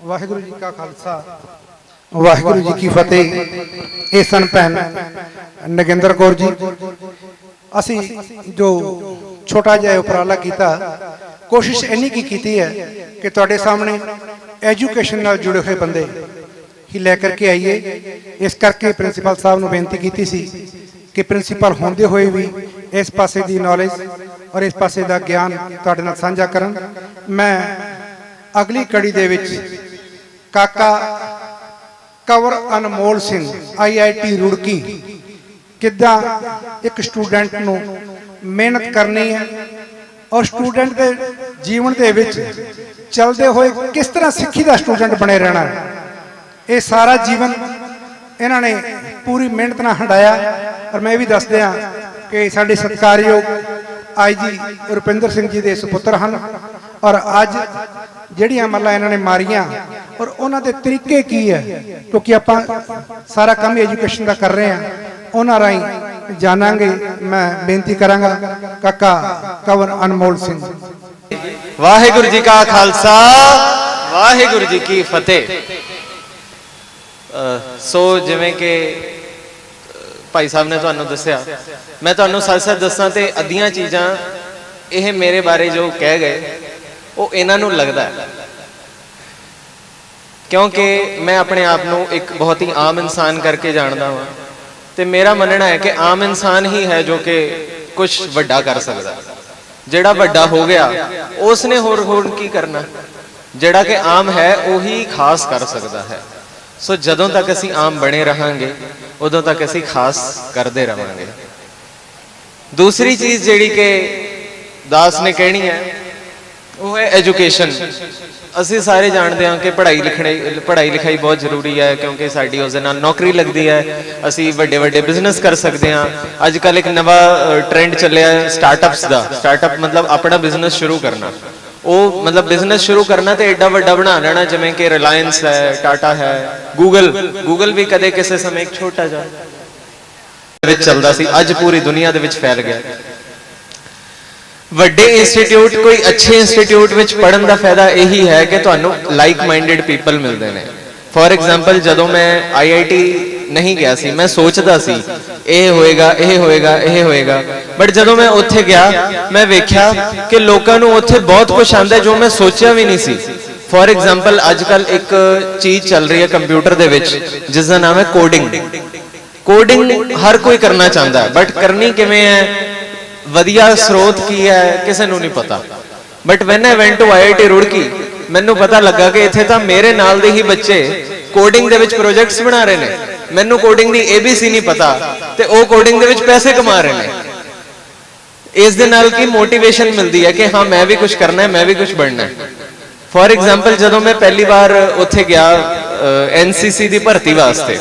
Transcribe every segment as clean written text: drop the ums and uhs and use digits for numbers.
वाहिगुरु जी का खालसा वाहिगुरु जी की फतेह। ये सन भैन नगिंदर कौर जी, असी जो छोटा जिहा उपराला किया, कोशिश इन्नी की है कि तुहाडे सामने एजुकेशन नाल जुड़े हुए बंदे ही लैकर के आइए। इस करके प्रिंसीपल साहब नूं बेनती की सी कि प्रिंसीपल होंदे हुए भी इस पासे की नॉलेज और इस पासे का ज्ञान तुहाडे नाल साझा करन। मैं अगली कड़ी दे विच काका कंवर अनमोल सिंह IIT रुड़की किद्दां एक स्टूडेंट नूं मेहनत करनी है और स्टूडेंट के जीवन के विच चलते हुए किस तरह सिक्खी का स्टूडेंट बने रहना है, ये सारा जीवन इन्होंने पूरी मेहनत नाल हंडाया। और मैं भी दस दियां कि साडे सत्कारयोग IG रुपिंदर सिंह जी के सुपुत्र हैं और अज जिहड़ियां मल्लां इन्होंने मारियां और उन्होंने तरीके की है, क्योंकि आप सारा काम एजुकेशन का कर रहे हैं, उन्होंने राही जानांगे। मैं बेनती करांगा काका कंवर अनमोल सिंह। वाहिगुरु जी का खालसा वाहिगुरु जी की फतेह। सो जिवें कि भाई साहब ने तुहानूं दस्सिया, मैं तुहानूं सच सच दस्सां ते अद्धियां चीज़ां ये मेरे बारे जो कह गए वो इन्हां नूं लगदा है, क्योंकि मैं अपने आप नूं एक बहुत ही आम इंसान करके जानदा वां ते मेरा मनना है कि आम इंसान ही है जो कि कुछ वड्डा कर सकदा। जिहड़ा वड्डा हो गया उसने होर की करना, जिहड़ा कि आम है वही खास कर सकदा है। सो जदों तक असीं आम बने रहांगे उदों तक असीं खास करते रहांगे। दूसरी चीज़ जिहड़ी कि दास ने कहनी है वो है एजुकेशन। असीं सारे जानते हैं कि पढ़ाई लिखाई बहुत जरूरी है, क्योंकि साडी उस दे नाल नौकरी लगती है, असीं वड्डे वड्डे बिजनेस कर सकते हैं। अजकल एक नवा ट्रेंड चलिया है स्टार्टअप्स का। स्टार्टअप मतलब अपना बिजनेस शुरू करना, वो मतलब बिजनेस शुरू करना तो एडा वड्डा बना लेना, जिवें कि रिलायंस है, टाटा है, गूगल भी कदे किसी समय एक छोटा जा चलता सी, अज पूरी दुनिया दे विच फैल गया। वड्डे इंस्टीट्यूट, कोई अच्छे इंस्टीट्यूट में पढ़न का फायदा यही है कि तुहानूं लाइक माइंडेड पीपल मिलते हैं। फॉर एग्जाम्पल जदों मैं IIT नहीं गया सी, मैं सोचता सी ये होएगा ये होएगा ये होएगा, बट जदों मैं उत्थे गया मैं वेख्या कि लोगों को उत्थे बहुत कुछ आंदा है जो मैं सोचा भी नहीं सी। फॉर एग्जाम्पल अजकल एक चीज़ चल रही है कंप्यूटर दे विच जिसका नाम है कोडिंग। कोडिंग हर कोई करना चाहता है, बट करनी किवें है, वधिया स्रोत की है, किसी को नहीं पता। But when I went to IIT Roorkee मैनू पता लगा कि इत्थे तां मेरे नाल दे ही बच्चे कोडिंग दे विच प्रोजेक्ट्स बना रहे हैं। मैनू कोडिंग दी ABC नहीं पता ते वो कोडिंग दे विच पैसे कमा रहे हैं। इस दे नाल की मोटिवेशन मिलती है कि हाँ मैं भी कुछ करना है, मैं भी कुछ बनना है। फॉर एग्जाम्पल जदों मैं पहली बार उत्थे गया NCC की भर्ती वास्ते,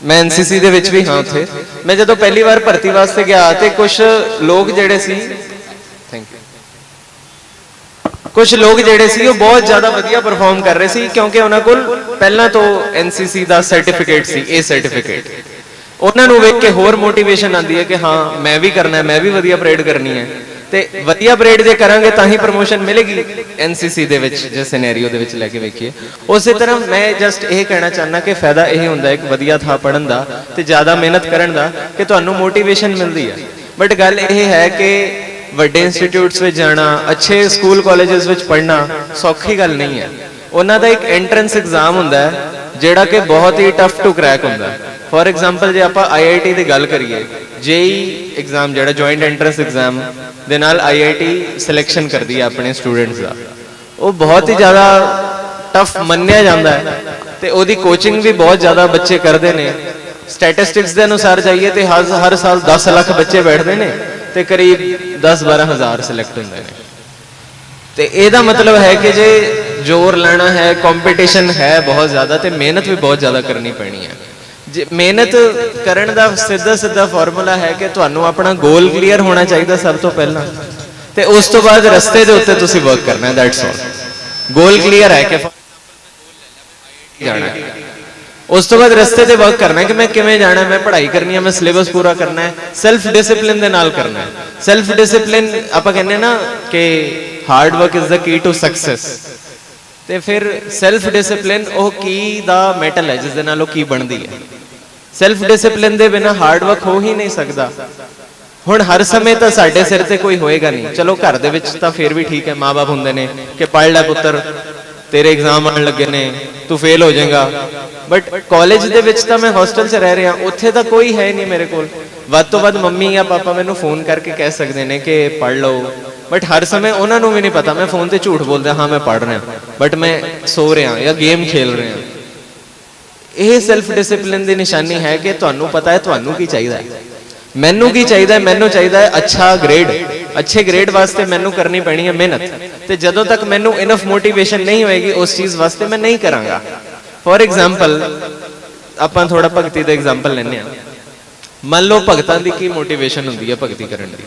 मैं NCC दे विच भी हाँ उत्थे मैं जदों पहली बार भर्ती वास्ते गया तो कुछ लोग जिहड़े सी, थैंक यू, कुछ लोग जिहड़े सी वो बहुत ज़्यादा वधिया परफॉर्म कर रहे सी, क्योंकि उन्हां कोल पहला तो NCC का सर्टिफिकेट सी, A सर्टिफिकेट। उन्हां नूं वेख के होर मोटिवेशन आती है कि हाँ मैं भी करना है, मैं भी वधिया परेड करनी है, तो वधिया परेड जे करांगे तां ही प्रमोशन मिलेगी NCC दे विच, जे सिनेरियो दे विच लैके वेखिए। उस तरह मैं जस्ट ये कहना चाहना कि फायदा यही होंदा है एक वधिया था पढ़न का ते ज़्यादा मेहनत करन दा कि तुहानूं मोटिवेशन मिलती है। बट गल ये है कि वड्डे इंस्टीट्यूट्स में जाना, अच्छे स्कूल कॉलेजेस में पढ़ना सौखी गल नहीं है। उन्हां दा एक एंट्रेंस एग्जाम हुंदा है जिहड़ा कि बहुत ही टफ टू क्रैक हुंदा है। फॉर एग्जाम्पल जे आपां IIT की गल करिए, JEE एग्जाम जिहड़ा जॉइंट एंट्रेंस एग्जाम दे नाल IIT सिलेक्शन करदी है अपने स्टूडेंट्स का, वो बहुत ही ज़्यादा टफ मन्निया जाता है ते ओहदी कोचिंग भी बहुत ज़्यादा बच्चे करते हैं। स्टैटिस्टिक्स के अनुसार जाइए तो हर साल 10 लाख बच्चे बैठते हैं तो करीब 10-12 हज़ार सिलेक्ट होंगे हैं। तो यदा मतलब है कि जे जोर लेना है, कंपटीशन है बहुत ज़्यादा, तो मेहनत भी बहुत ज़्यादा करनी पैनी है। मेहनत करने का सीधा फॉर्मूला है कि तुहानूं अपना गोल क्लीयर होना चाहिए सब तो पहला, तो उस तो बाद रस्ते के उत्ते तुसीं वर्क करना है। That's all. गोल क्लीयर है कि जाना है, उस तो बाद रस्ते से वर्क करना है कि मैं किवें जाना है, मैं पढ़ाई करनी है, मैं सिलेबस पूरा करना है, सैल्फ डिसिपलिन दे नाल करना है। सैल्फ डिसिपलिन आपां कहने ना कि hard work is the key to success. ਤੇ ਫਿਰ ਸੈਲਫ ਡਿਸਪਲਿਨ ਉਹ ਕੀ ਦਾ ਮੈਟਲ ਹੈ ਜਿਸ ਦੇ ਨਾਲ ਉਹ ਕੀ ਬਣਦੀ ਹੈ। ਸੈਲਫ ਡਿਸਪਲਿਨ ਦੇ ਬਿਨਾ ਹਾਰਡ ਵਰਕ ਹੋ ਹੀ ਨਹੀਂ ਸਕਦਾ। ਹੁਣ ਹਰ ਸਮੇਂ ਤਾਂ ਸਾਡੇ ਸਿਰ ਤੇ ਕੋਈ ਹੋਏਗਾ ਨਹੀਂ, ਚਲੋ ਘਰ ਦੇ ਵਿੱਚ ਤਾਂ ਫਿਰ ਵੀ ਠੀਕ ਹੈ, ਮਾਂ-ਬਾਪ ਹੁੰਦੇ ਨੇ ਕਿ ਪੜ੍ਹ ਲੈ ਪੁੱਤਰ, ਤੇਰੇ ਐਗਜ਼ਾਮ ਆਉਣ ਲੱਗੇ ਨੇ, ਤੂੰ ਫੇਲ ਹੋ ਜਾਏਗਾ। ਬਟ ਕਾਲਜ ਦੇ ਵਿੱਚ ਤਾਂ ਮੈਂ ਹੋਸਟਲ 'ਚ ਰਹਿ ਰਿਹਾ, ਉੱਥੇ ਤਾਂ ਕੋਈ ਹੈ ਨਹੀਂ ਮੇਰੇ ਕੋਲ। ਵੱਧ ਤੋਂ ਵੱਧ ਮੰਮੀ ਜਾਂ ਪਾਪਾ ਮੈਨੂੰ ਫੋਨ ਕਰਕੇ ਕਹਿ ਸਕਦੇ ਨੇ ਕਿ ਪੜ੍ਹ ਲਓ, ਬਟ ਹਰ ਸਮੇਂ ਉਹਨਾਂ ਨੂੰ ਵੀ ਨਹੀਂ ਪਤਾ ਮੈਂ ਫੋਨ ਤੇ ਝੂਠ ਬੋਲਦਾ, ਹਾਂ ਮੈਂ ਪੜ੍ਹ ਰਿਹਾ ਬਟ ਮੈਂ ਸੋ ਰਿਹਾ ਜਾਂ ਗੇਮ ਖੇਲ ਰਿਹਾ। ਇਹ ਸੈਲਫ ਡਿਸਪਲਿਨ ਦੀ ਨਿਸ਼ਾਨੀ ਹੈ ਕਿ ਤੁਹਾਨੂੰ ਪਤਾ ਹੈ ਤੁਹਾਨੂੰ ਕੀ ਚਾਹੀਦਾ ਹੈ। ਮੈਨੂੰ ਕੀ ਚਾਹੀਦਾ ਹੈ? ਮੈਨੂੰ ਚਾਹੀਦਾ ਹੈ ਅੱਛਾ ਗ੍ਰੇਡ। ਅੱਛੇ ਗ੍ਰੇਡ ਵਾਸਤੇ ਮੈਨੂੰ ਕਰਨੀ ਪੈਣੀ ਹੈ ਮਿਹਨਤ, ਤੇ ਜਦੋਂ ਤੱਕ ਮੈਨੂੰ ਇਨਫ ਮੋਟੀਵੇਸ਼ਨ ਨਹੀਂ ਹੋਏਗੀ ਉਸ ਚੀਜ਼ ਵਾਸਤੇ ਮੈਂ ਨਹੀਂ ਕਰਾਂਗਾ। ਫੋਰ ਐਗਜ਼ਾਮਪਲ ਆਪਾਂ ਥੋੜਾ ਭਗਤੀ ਦਾ ਐਗਜ਼ਾਮਪਲ ਲੈਂਦੇ ਹਾਂ। ਮੰਨ ਲਓ ਭਗਤਾਂ ਦੀ ਕੀ ਮੋਟੀਵੇਸ਼ਨ ਹੁੰਦੀ ਹੈ ਭਗਤੀ ਕਰਨ ਦੀ,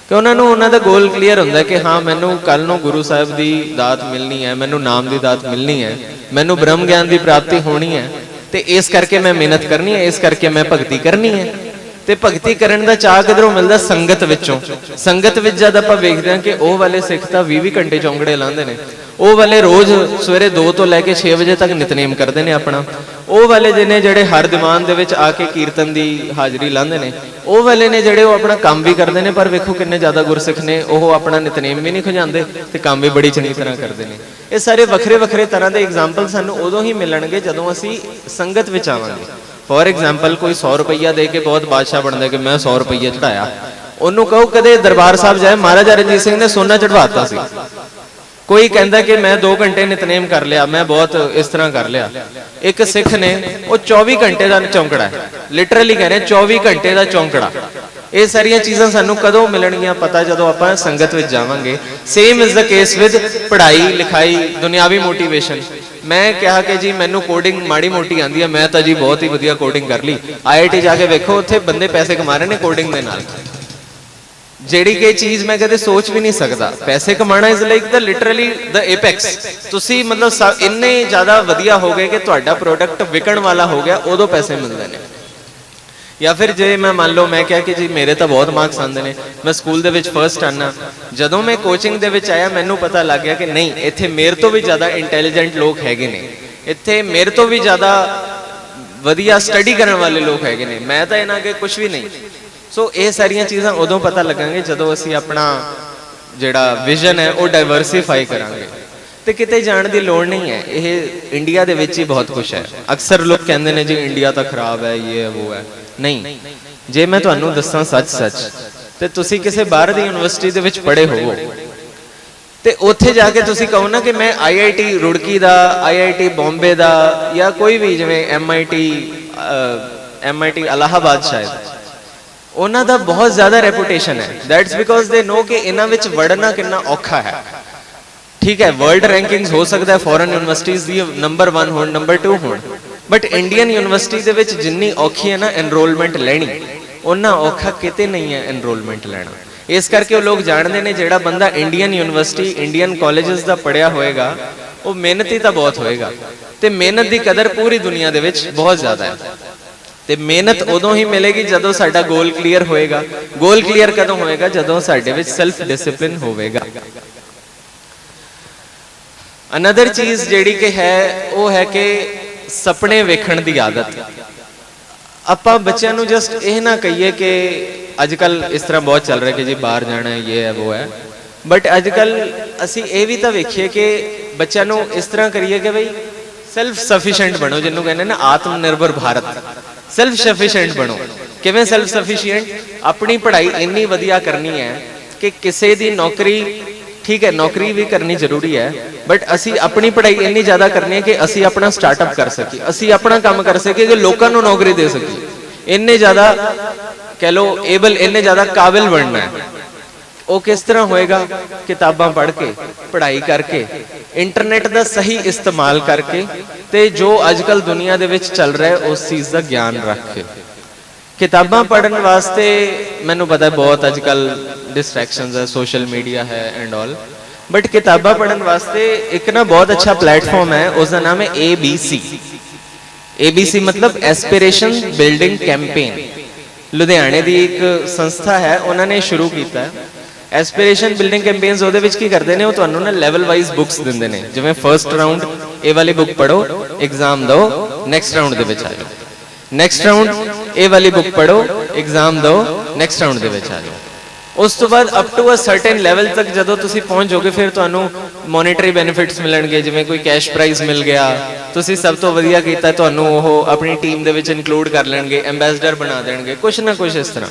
ਕਿ ਉਹਨਾਂ ਨੂੰ ਉਹਨਾਂ ਦਾ ਗੋਲ ਕਲੀਅਰ ਹੁੰਦਾ ਕਿ ਹਾਂ ਮੈਨੂੰ ਕੱਲ ਨੂੰ ਗੁਰੂ ਸਾਹਿਬ ਦੀ ਦਾਤ ਮਿਲਣੀ ਹੈ, ਮੈਨੂੰ ਨਾਮ ਦੀ ਦਾਤ ਮਿਲਣੀ ਹੈ, ਮੈਨੂੰ ਬ੍ਰਹਮ ਗਿਆਨ ਦੀ ਪ੍ਰਾਪਤੀ ਹੋਣੀ ਹੈ, ਤੇ ਇਸ ਕਰਕੇ ਮੈਂ ਮਿਹਨਤ ਕਰਨੀ ਹੈ, ਇਸ ਕਰਕੇ ਮੈਂ ਭਗਤੀ ਕਰਨੀ ਹੈ। ਤੇ ਭਗਤੀ ਕਰਨ ਦਾ ਚਾਅ ਕਿਧਰੋਂ ਮਿਲਦਾ? ਸੰਗਤ ਵਿੱਚੋਂ। ਸੰਗਤ ਵਿੱਚ ਜਦ ਆਪਾਂ ਵੇਖਦੇ ਹਾਂ ਕਿ ਉਹ ਵਾਲੇ ਸਿੱਖ ਤਾਂ 20-20 ਘੰਟੇ ਚੌਂਕੜੇ ਲਾਉਂਦੇ ਨੇ, ਉਹ ਵਾਲੇ ਰੋਜ਼ ਸਵੇਰੇ 2 ਤੋਂ ਲੈ ਕੇ 6 ਵਜੇ ਤੱਕ ਨਿਤਨੇਮ ਕਰਦੇ ਨੇ ਆਪਣਾ, ਉਹ ਵਾਲੇ ਜਿਹਨੇ ਜਿਹੜੇ ਹਰ ਦੀਵਾਨ ਦੇ ਵਿੱਚ ਆ ਕੇ ਕੀਰਤਨ ਦੀ ਹਾਜ਼ਰੀ ਲਾਉਂਦੇ ਨੇ, ਉਹ ਵਾਲੇ ਨੇ ਜਿਹੜੇ ਉਹ ਆਪਣਾ ਕੰਮ ਵੀ ਕਰਦੇ ਨੇ, ਪਰ ਵੇਖੋ ਕਿੰਨੇ ਜ਼ਿਆਦਾ ਗੁਰਸਿੱਖ ਨੇ, ਉਹ ਆਪਣਾ ਨਿਤਨੇਮ ਵੀ ਨਹੀਂ ਖੁਜਾਉਂਦੇ ਤੇ ਕੰਮ ਵੀ ਬੜੀ ਚੰਗੀ ਤਰ੍ਹਾਂ ਕਰਦੇ ਨੇ। ਇਹ ਸਾਰੇ ਵੱਖਰੇ ਵੱਖਰੇ ਤਰ੍ਹਾਂ ਦੇ ਐਗਜ਼ਾਮਪਲ ਸਾਨੂੰ ਉਦੋਂ ਹੀ ਮਿਲਣਗੇ ਜਦੋਂ ਅਸੀਂ ਸੰਗਤ ਵਿੱਚ ਆਵਾਂਗੇ। ਫੋਰ ਐਗਜ਼ਾਮਪਲ ਕੋਈ 100 ਰੁਪਈਆ ਦੇ ਕੇ ਬਹੁਤ ਬਾਦਸ਼ਾਹ ਬਣਦਾ ਕਿ ਮੈਂ 100 ਰੁਪਈਆ ਚੜਾਇਆ, ਉਹਨੂੰ ਕਹੋ ਕਦੇ ਦਰਬਾਰ ਸਾਹਿਬ ਜਾਏ, ਮਹਾਰਾਜਾ ਰਣਜੀਤ ਸਿੰਘ ਨੇ ਸੋਨਾ ਚੜਵਾਤਾ ਸੀ। ਕੋਈ ਕਹਿੰਦਾ ਕਿ ਮੈਂ 2 ਘੰਟੇ ਨਿਤਨੇਮ ਕਰ ਲਿਆ, ਮੈਂ ਬਹੁਤ ਇਸ ਤਰ੍ਹਾਂ ਕਰ ਲਿਆ। ਇੱਕ ਸਿੱਖ ਨੇ ਉਹ 24 ਘੰਟੇ ਦਾ ਚੌਂਕੜਾ ਹੈ, ਲਿਟਰਲੀ ਕਹਿ ਰਹੇ 24 ਘੰਟੇ ਦਾ ਚੌਂਕੜਾ। ਇਹ ਸਾਰੀਆਂ ਚੀਜ਼ਾਂ ਸਾਨੂੰ ਕਦੋਂ ਮਿਲਣਗੀਆਂ? ਪਤਾ ਜਦੋਂ ਆਪਾਂ ਸੰਗਤ ਵਿੱਚ ਜਾਵਾਂਗੇ। Same is the case with ਪੜ੍ਹਾਈ ਲਿਖਾਈ, ਦੁਨਿਆਵੀ ਮੋਟੀਵੇਸ਼ਨ। ਮੈਂ ਕਿਹਾ ਕਿ ਜੀ ਮੈਨੂੰ ਕੋਡਿੰਗ ਮਾੜੀ ਮੋਟੀ ਆਂਦੀ ਹੈ, ਮੈਂ ਤਾਂ ਜੀ ਬਹੁਤ ਹੀ ਵਧੀਆ ਕੋਡਿੰਗ ਕਰ ਲਈ। IIT ਜਾ ਕੇ ਵੇਖੋ ਉੱਥੇ ਬੰਦੇ ਪੈਸੇ ਕਮਾ ਰਹੇ ਨੇ ਕੋਡਿੰਗ ਦੇ ਨਾਲ, ਜਿਹੜੀ ਕਿ ਚੀਜ਼ ਮੈਂ ਕਦੇ ਸੋਚ ਵੀ ਨਹੀਂ ਸਕਦਾ। ਪੈਸੇ Kamana is like the literally the apex. ਤੁਸੀਂ ਮਤਲਬ ਇੰਨੇ ਜ਼ਿਆਦਾ ਵਧੀਆ ਹੋ ਗਏ ਕਿ ਤੁਹਾਡਾ ਪ੍ਰੋਡਕਟ ਵਿਕਣ ਵਾਲਾ ਹੋ ਗਿਆ, ਉਦੋਂ ਪੈਸੇ ਮਿਲਦੇ ਨੇ। ਜਾਂ ਫਿਰ ਜੇ ਮੈਂ ਮੰਨ ਲਓ ਮੈਂ ਕਿਹਾ ਕਿ ਜੀ ਮੇਰੇ ਤਾਂ ਬਹੁਤ ਮਾਰਕਸ ਆਉਂਦੇ ਨੇ, ਮੈਂ ਸਕੂਲ ਦੇ ਵਿੱਚ ਫਸਟ ਆਨਾ, ਜਦੋਂ ਮੈਂ ਕੋਚਿੰਗ ਦੇ ਵਿੱਚ ਆਇਆ ਮੈਨੂੰ ਪਤਾ ਲੱਗ ਗਿਆ ਕਿ ਨਹੀਂ, ਇੱਥੇ ਮੇਰੇ ਤੋਂ ਵੀ ਜ਼ਿਆਦਾ ਇੰਟੈਲੀਜੈਂਟ ਲੋਕ ਹੈਗੇ ਨੇ, ਇੱਥੇ ਮੇਰੇ ਤੋਂ ਵੀ ਜ਼ਿਆਦਾ ਵਧੀਆ ਸਟੱਡੀ ਕਰਨ ਵਾਲੇ ਲੋਕ ਹੈਗੇ ਨੇ, ਮੈਂ ਤਾਂ ਇਹਨਾਂ ਅੱਗੇ ਕੁਝ ਵੀ ਨਹੀਂ। ਸੋ ਇਹ ਸਾਰੀਆਂ ਚੀਜ਼ਾਂ ਉਦੋਂ ਪਤਾ ਲੱਗਾਂਗੇ ਜਦੋਂ ਅਸੀਂ ਆਪਣਾ ਜਿਹੜਾ ਵਿਜ਼ਨ ਹੈ ਉਹ ਡਾਈਵਰਸਿਫਾਈ ਕਰਾਂਗੇ। ਤੇ ਕਿਤੇ ਜਾਣ ਦੀ ਲੋੜ ਨਹੀਂ ਹੈ, ਇਹ ਇੰਡੀਆ ਦੇ ਵਿੱਚ ਹੀ ਬਹੁਤ ਕੁਝ ਹੈ। ਅਕਸਰ ਲੋਕ ਕਹਿੰਦੇ ਨੇ ਜੀ ਇੰਡੀਆ ਤਾਂ ਖਰਾਬ ਹੈ, ਇਹ ਹੈ ਉਹ ਹੈ। ਨਹੀਂ, ਜੇ ਮੈਂ ਤੁਹਾਨੂੰ ਦੱਸਾਂ ਸੱਚ ਤੇ ਤੁਸੀਂ ਕਿਸੇ ਬਾਹਰ ਦੀ ਯੂਨੀਵਰਸਿਟੀ ਦੇ ਵਿੱਚ ਪੜ੍ਹੇ ਹੋਵੋ ਤੇ ਉੱਥੇ ਜਾ ਕੇ ਤੁਸੀਂ ਕਹੋ ਨਾ ਕਿ ਮੈਂ IIT ਰੁੜਕੀ ਦਾ, IIT ਬੰਬੇ ਦਾ, ਜਾਂ ਕੋਈ ਵੀ ਜਿਵੇਂ MIT ਇਲਾਹਾਬਾਦ, ਸ਼ਾਇਦ ਉਹਨਾਂ ਦਾ ਬਹੁਤ ਜ਼ਿਆਦਾ ਰੈਪੂਟੇਸ਼ਨ ਹੈ। ਦੈਟਸ ਬਿਕੋਜ਼ ਦੇ ਨੋ ਕਿ ਇਹਨਾਂ ਵਿੱਚ ਵੜਨਾ ਕਿੰਨਾ ਔਖਾ ਹੈ। ਠੀਕ ਹੈ, ਵਰਲਡ ਰੈਂਕਿੰਗਸ ਹੋ ਸਕਦਾ ਹੈ ਫੋਰਨ ਯੂਨੀਵਰਸਿਟੀਜ਼ ਦੀ ਨੰਬਰ 1 ਹੋਣ, ਨੰਬਰ 2 ਹੋਣ, ਬਟ ਇੰਡੀਅਨ ਯੂਨੀਵਰਸਿਟੀ ਦੇ ਵਿੱਚ ਜਿੰਨੀ ਔਖੀ ਹੈ ਨਾ ਐਨਰੋਲਮੈਂਟ ਲੈਣੀ, ਉਹਨਾਂ ਔਖਾ ਕਿਤੇ ਨਹੀਂ ਹੈ ਐਨਰੋਲਮੈਂਟ ਲੈਣਾ। ਇਸ ਕਰਕੇ ਉਹ ਲੋਕ ਜਾਣਦੇ ਨੇ ਜਿਹੜਾ ਬੰਦਾ ਇੰਡੀਅਨ ਯੂਨੀਵਰਸਿਟੀ, ਇੰਡੀਅਨ ਕਾਲਜਸ ਦਾ ਪੜ੍ਹਿਆ ਹੋਏਗਾ ਉਹ ਮਿਹਨਤੀ ਤਾਂ ਬਹੁਤ ਹੋਏਗਾ, ਤੇ ਮਿਹਨਤ ਦੀ ਕਦਰ ਪੂਰੀ ਦੁਨੀਆ ਦੇ ਵਿੱਚ ਬਹੁਤ ਜ਼ਿਆਦਾ ਹੈ। ਤੇ ਮਿਹਨਤ ਉਦੋਂ ਹੀ ਮਿਲੇਗੀ ਜਦੋਂ ਸਾਡਾ ਗੋਲ ਕਲੀਅਰ ਹੋਏਗਾ। ਗੋਲ ਕਲੀਅਰ ਕਦੋਂ ਹੋਏਗਾ? ਜਦੋਂ ਸਾਡੇ ਵਿੱਚ ਸੈਲਫ ਡਿਸਪਲਿਨ ਹੋਵੇਗਾ। ਅਨਦਰ ਚੀਜ਼ ਜਿਹੜੀ ਕਿ ਹੈ ਉਹ ਹੈ ਕਿ ਸੁਪਨੇ ਵੇਖਣ ਦੀ ਆਦਤ। ਆਪਾਂ ਬੱਚਿਆਂ ਨੂੰ ਜਸਟ ਇਹ ਨਾ ਕਹੀਏ ਕਿ ਅੱਜ ਕੱਲ ਇਸ ਤਰ੍ਹਾਂ ਬਹੁਤ ਚੱਲ ਰਿਹਾ ਕਿ ਜੀ ਬਾਹਰ ਜਾਣਾ ਹੈ, ਇਹ ਹੈ ਉਹ ਹੈ, ਬਟ ਅੱਜ ਕੱਲ ਅਸੀਂ ਇਹ ਵੀ ਤਾਂ ਵੇਖੀਏ ਕਿ ਬੱਚਿਆਂ ਨੂੰ ਇਸ ਤਰ੍ਹਾਂ ਕਰੀਏ ਕਿ ਬਈ ਸੈਲਫ ਸਫੀਸ਼ੀਐਂਟ ਬਣੋ, ਜਿਹਨੂੰ ਕਹਿੰਦੇ ਨਾ ਆਤਮ ਨਿਰਭਰ ਭਾਰਤ। ਸੈਲਫ ਸਫੀਸ਼ੀਐਂਟ ਬਣੋ। ਕਿਵੇਂ ਸੈਲਫ ਸਫੀਸ਼ੀਐਂਟ? ਆਪਣੀ ਪੜ੍ਹਾਈ ਇੰਨੀ ਵਧੀਆ ਕਰਨੀ ਹੈ ਕਿ ਕਿਸੇ ਦੀ ਨੌਕਰੀ, ਠੀਕ ਹੈ ਨੌਕਰੀ ਵੀ ਕਰਨੀ ਜ਼ਰੂਰੀ ਹੈ, ਬਟ ਅਸੀਂ ਆਪਣੀ ਪੜ੍ਹਾਈ ਇੰਨੀ ਜ਼ਿਆਦਾ ਕਰਨੀ ਹੈ ਕਿ ਅਸੀਂ ਆਪਣਾ ਸਟਾਰਟਅਪ ਕਰ ਸਕੀਏ, ਅਸੀਂ ਆਪਣਾ ਕੰਮ ਕਰ ਸਕੀਏ, ਕਿ ਲੋਕਾਂ ਨੂੰ ਨੌਕਰੀ ਦੇ ਸਕੀਏ। ਇੰਨੇ ਜ਼ਿਆਦਾ ਕਹਿ ਲਓ ਏਬਲ, ਇੰਨੇ ਜ਼ਿਆਦਾ ਕਾਬਿਲ ਬਣਨਾ ਹੈ। ਉਹ ਕਿਸ ਤਰ੍ਹਾਂ ਹੋਏਗਾ? ਕਿਤਾਬਾਂ ਪੜ੍ਹ ਕੇ, ਪੜ੍ਹਾਈ ਕਰਕੇ, ਇੰਟਰਨੈਟ ਦਾ ਸਹੀ ਇਸਤੇਮਾਲ ਕਰਕੇ, ਤੇ ਜੋ ਅੱਜ ਕੱਲ ਦੁਨੀਆ ਦੇ ਵਿੱਚ ਚੱਲ ਰਿਹਾ ਉਸ ਚੀਜ਼ ਦਾ ਗਿਆਨ ਰੱਖ ਕੇ। ਕਿਤਾਬਾਂ ਪੜ੍ਹਨ ਵਾਸਤੇ ਮੈਨੂੰ ਪਤਾ ਬਹੁਤ ਅੱਜ ਕੱਲ ਡਿਸਟਰੈਕਸ਼ਨਸ ਹੈ, ਸੋਸ਼ਲ ਮੀਡੀਆ ਹੈ ਐਂਡ ਆਲ, ਬਟ ਕਿਤਾਬਾਂ ਪੜ੍ਹਨ ਵਾਸਤੇ ਇੱਕ ਨਾ ਬਹੁਤ ਅੱਛਾ ਪਲੇਟਫਾਰਮ ਹੈ, ਉਸ ਦਾ ਨਾਮ ਹੈ ABC। ABC ਮਤਲਬ ਐਸਪੀਰੇਸ਼ਨ ਬਿਲਡਿੰਗ ਕੈਂਪੇਨ। ਲੁਧਿਆਣੇ ਦੀ ਇੱਕ ਸੰਸਥਾ ਹੈ, ਉਹਨਾਂ ਨੇ ਸ਼ੁਰੂ ਕੀਤਾ ਐਸਪੀਰੇਸ਼ਨ ਬਿਲਡਿੰਗ ਕੈਂਪੇਨਸ ਉਹਦੇ ਵਿੱਚ ਕੀ ਕਰਦੇ ਨੇ, ਉਹ ਤੁਹਾਨੂੰ ਨਾ ਲੈਵਲ ਵਾਈਜ਼ ਬੁੱਕਸ ਦਿੰਦੇ ਨੇ, ਜਿਵੇਂ ਫਰਸਟ ਰਾਊਂਡ ਇਹ ਵਾਲੀ ਬੁੱਕ ਪੜੋ, ਐਗਜ਼ਾਮ ਦਿਓ, ਨੈਕਸਟ ਰਾਊਂਡ ਦੇ ਵਿੱਚ ਆ ਜਾਓ, ਨੈਕਸਟ ਰਾਊਂਡ ਇਹ ਵਾਲੀ ਬੁੱਕ ਪੜੋ, ਐਗਜ਼ਾਮ ਦਿਓ, ਨੈਕਸਟ ਰਾਊਂਡ ਦੇ ਵਿੱਚ ਆ ਜਾਓ। ਉਸ ਤੋਂ ਬਾਅਦ up to a certain level ਤੱਕ ਜਦੋਂ ਤੁਸੀਂ ਪਹੁੰਚ ਜਾਓਗੇ, ਫਿਰ ਤੁਹਾਨੂੰ ਮੋਨੇਟਰੀ ਬੈਨੀਫਿਟਸ ਮਿਲਣਗੇ, ਜਿਵੇਂ ਕੋਈ ਕੈਸ਼ ਪ੍ਰਾਈਜ਼ ਮਿਲ ਗਿਆ, ਤੁਸੀਂ ਸਭ ਤੋਂ ਵਧੀਆ ਕੀਤਾ, ਤੁਹਾਨੂੰ ਉਹ ਆਪਣੀ ਟੀਮ ਦੇ ਵਿੱਚ ਇਨਕਲੂਡ ਕਰ ਲੈਣਗੇ, ਐਂਬੈਸਡਰ ਬਣਾ ਦੇਣਗੇ, ਕੁਛ ਨਾ ਕੁਛ ਇਸ ਤਰ੍ਹਾਂ।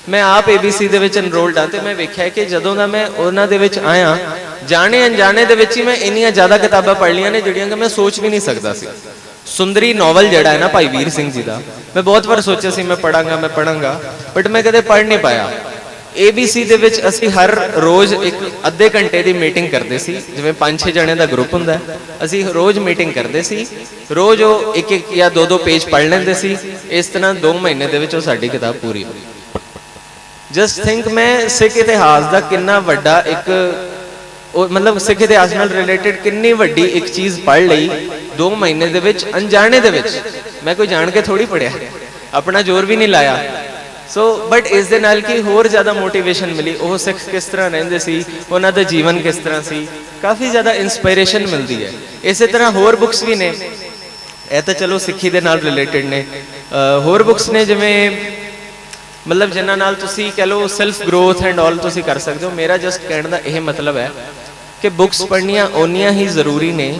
ਮੈਂ ਆਪ ABC ਦੇ ਵਿੱਚ ਇਨਰੋਲਡ ਹਾਂ, ਤੇ ਮੈਂ ਵੇਖਿਆ ਕਿ ਜਦੋਂ ਦਾ ਮੈਂ ਉਹਨਾਂ ਦੇ ਵਿੱਚ ਆਇਆ, ਜਾਣੇ ਅਣਜਾਣੇ ਦੇ ਵਿੱਚ ਹੀ ਮੈਂ ਇੰਨੀਆਂ ਜ਼ਿਆਦਾ ਕਿਤਾਬਾਂ ਪੜ੍ਹ ਲਈਆਂ ਨੇ ਜਿਹੜੀਆਂ ਕਿ ਮੈਂ ਸੋਚ ਵੀ ਨਹੀਂ ਸਕਦਾ ਸੀ। ਸੁੰਦਰੀ ਨੋਵਲ ਜਿਹੜਾ ਹੈ ਨਾ ਭਾਈ ਵੀਰ ਸਿੰਘ ਜੀ ਦਾ, ਮੈਂ ਬਹੁਤ ਵਾਰ ਸੋਚਿਆ ਸੀ ਮੈਂ ਪੜਾਂਗਾ, ਬਟ ਮੈਂ ਕਦੇ ਪੜ੍ਹ ਨਹੀਂ ਪਾਇਆ। ABC ਦੇ ਵਿੱਚ ਅਸੀਂ ਹਰ ਰੋਜ਼ ਇੱਕ ਅੱਧੇ ਘੰਟੇ ਦੀ ਮੀਟਿੰਗ ਕਰਦੇ ਸੀ, ਜਿਵੇਂ 5-6 ਜਣਿਆਂ ਦਾ ਗਰੁੱਪ ਹੁੰਦਾ, ਅਸੀਂ ਰੋਜ਼ ਮੀਟਿੰਗ ਕਰਦੇ ਸੀ, ਰੋਜ਼ ਉਹ ਇੱਕ ਜਾਂ ਦੋ ਪੇਜ ਪੜ੍ਹ ਲੈਂਦੇ ਸੀ। ਇਸ ਤਰ੍ਹਾਂ 2 ਮਹੀਨੇ ਦੇ ਵਿੱਚ ਉਹ ਸਾਡੀ ਕਿਤਾਬ ਪੂਰੀ ਹੋਈ। ਜਸਟ ਥਿੰਕ, ਮੈਂ ਸਿੱਖ ਇਤਿਹਾਸ ਦਾ ਕਿੰਨਾ ਵੱਡਾ ਇੱਕ ਮਤਲਬ ਸਿੱਖ ਇਤਿਹਾਸ ਨਾਲ ਰਿਲੇਟਡ ਕਿੰਨੀ ਵੱਡੀ ਇੱਕ ਚੀਜ਼ ਪੜ੍ਹ ਲਈ 2 ਮਹੀਨੇ ਦੇ ਵਿੱਚ, ਅਣਜਾਣੇ ਦੇ ਵਿੱਚ। ਮੈਂ ਕੋਈ ਜਾਣ ਕੇ ਥੋੜੀ ਪੜਿਆ, ਆਪਣਾ ਜ਼ੋਰ ਵੀ ਨਹੀਂ ਲਾਇਆ। ਸੋ ਬਟ ਇਸ ਦੇ ਨਾਲ ਕੀ ਹੋਰ ਜ਼ਿਆਦਾ ਮੋਟੀਵੇਸ਼ਨ ਮਿਲੀ, ਉਹ ਸਿੱਖ ਕਿਸ ਤਰ੍ਹਾਂ ਰਹਿੰਦੇ ਸੀ, ਉਹਨਾਂ ਦਾ ਜੀਵਨ ਕਿਸ ਤਰ੍ਹਾਂ ਸੀ, ਕਾਫੀ ਜ਼ਿਆਦਾ ਇਨਸਪਾਇਰੇਸ਼ਨ ਮਿਲਦੀ ਹੈ। ਇਸੇ ਤਰ੍ਹਾਂ ਹੋਰ ਬੁੱਕਸ ਵੀ ਨੇ, ਇਹ ਤਾਂ ਚਲੋ ਸਿੱਖੀ ਦੇ ਨਾਲ ਰਿਲੇਟਡ ਨੇ। ਹੋਰ ਬੁੱਕਸ ਨੇ ਜਿਵੇਂ ਮਤਲਬ ਜਿਨ੍ਹਾਂ ਨਾਲ ਤੁਸੀਂ ਕਹਿ ਲਓ ਸੈਲਫ ਗਰੋਥ ਐਂਡ ਆਲ ਤੁਸੀਂ ਕਰ ਸਕਦੇ ਹੋ। ਮੇਰਾ ਜਸਟ ਕਹਿਣ ਦਾ ਇਹ ਮਤਲਬ ਹੈ ਕਿ ਬੁੱਕਸ ਪੜ੍ਹਨੀਆਂ ਓਨੀਆਂ ਹੀ ਜ਼ਰੂਰੀ ਨੇ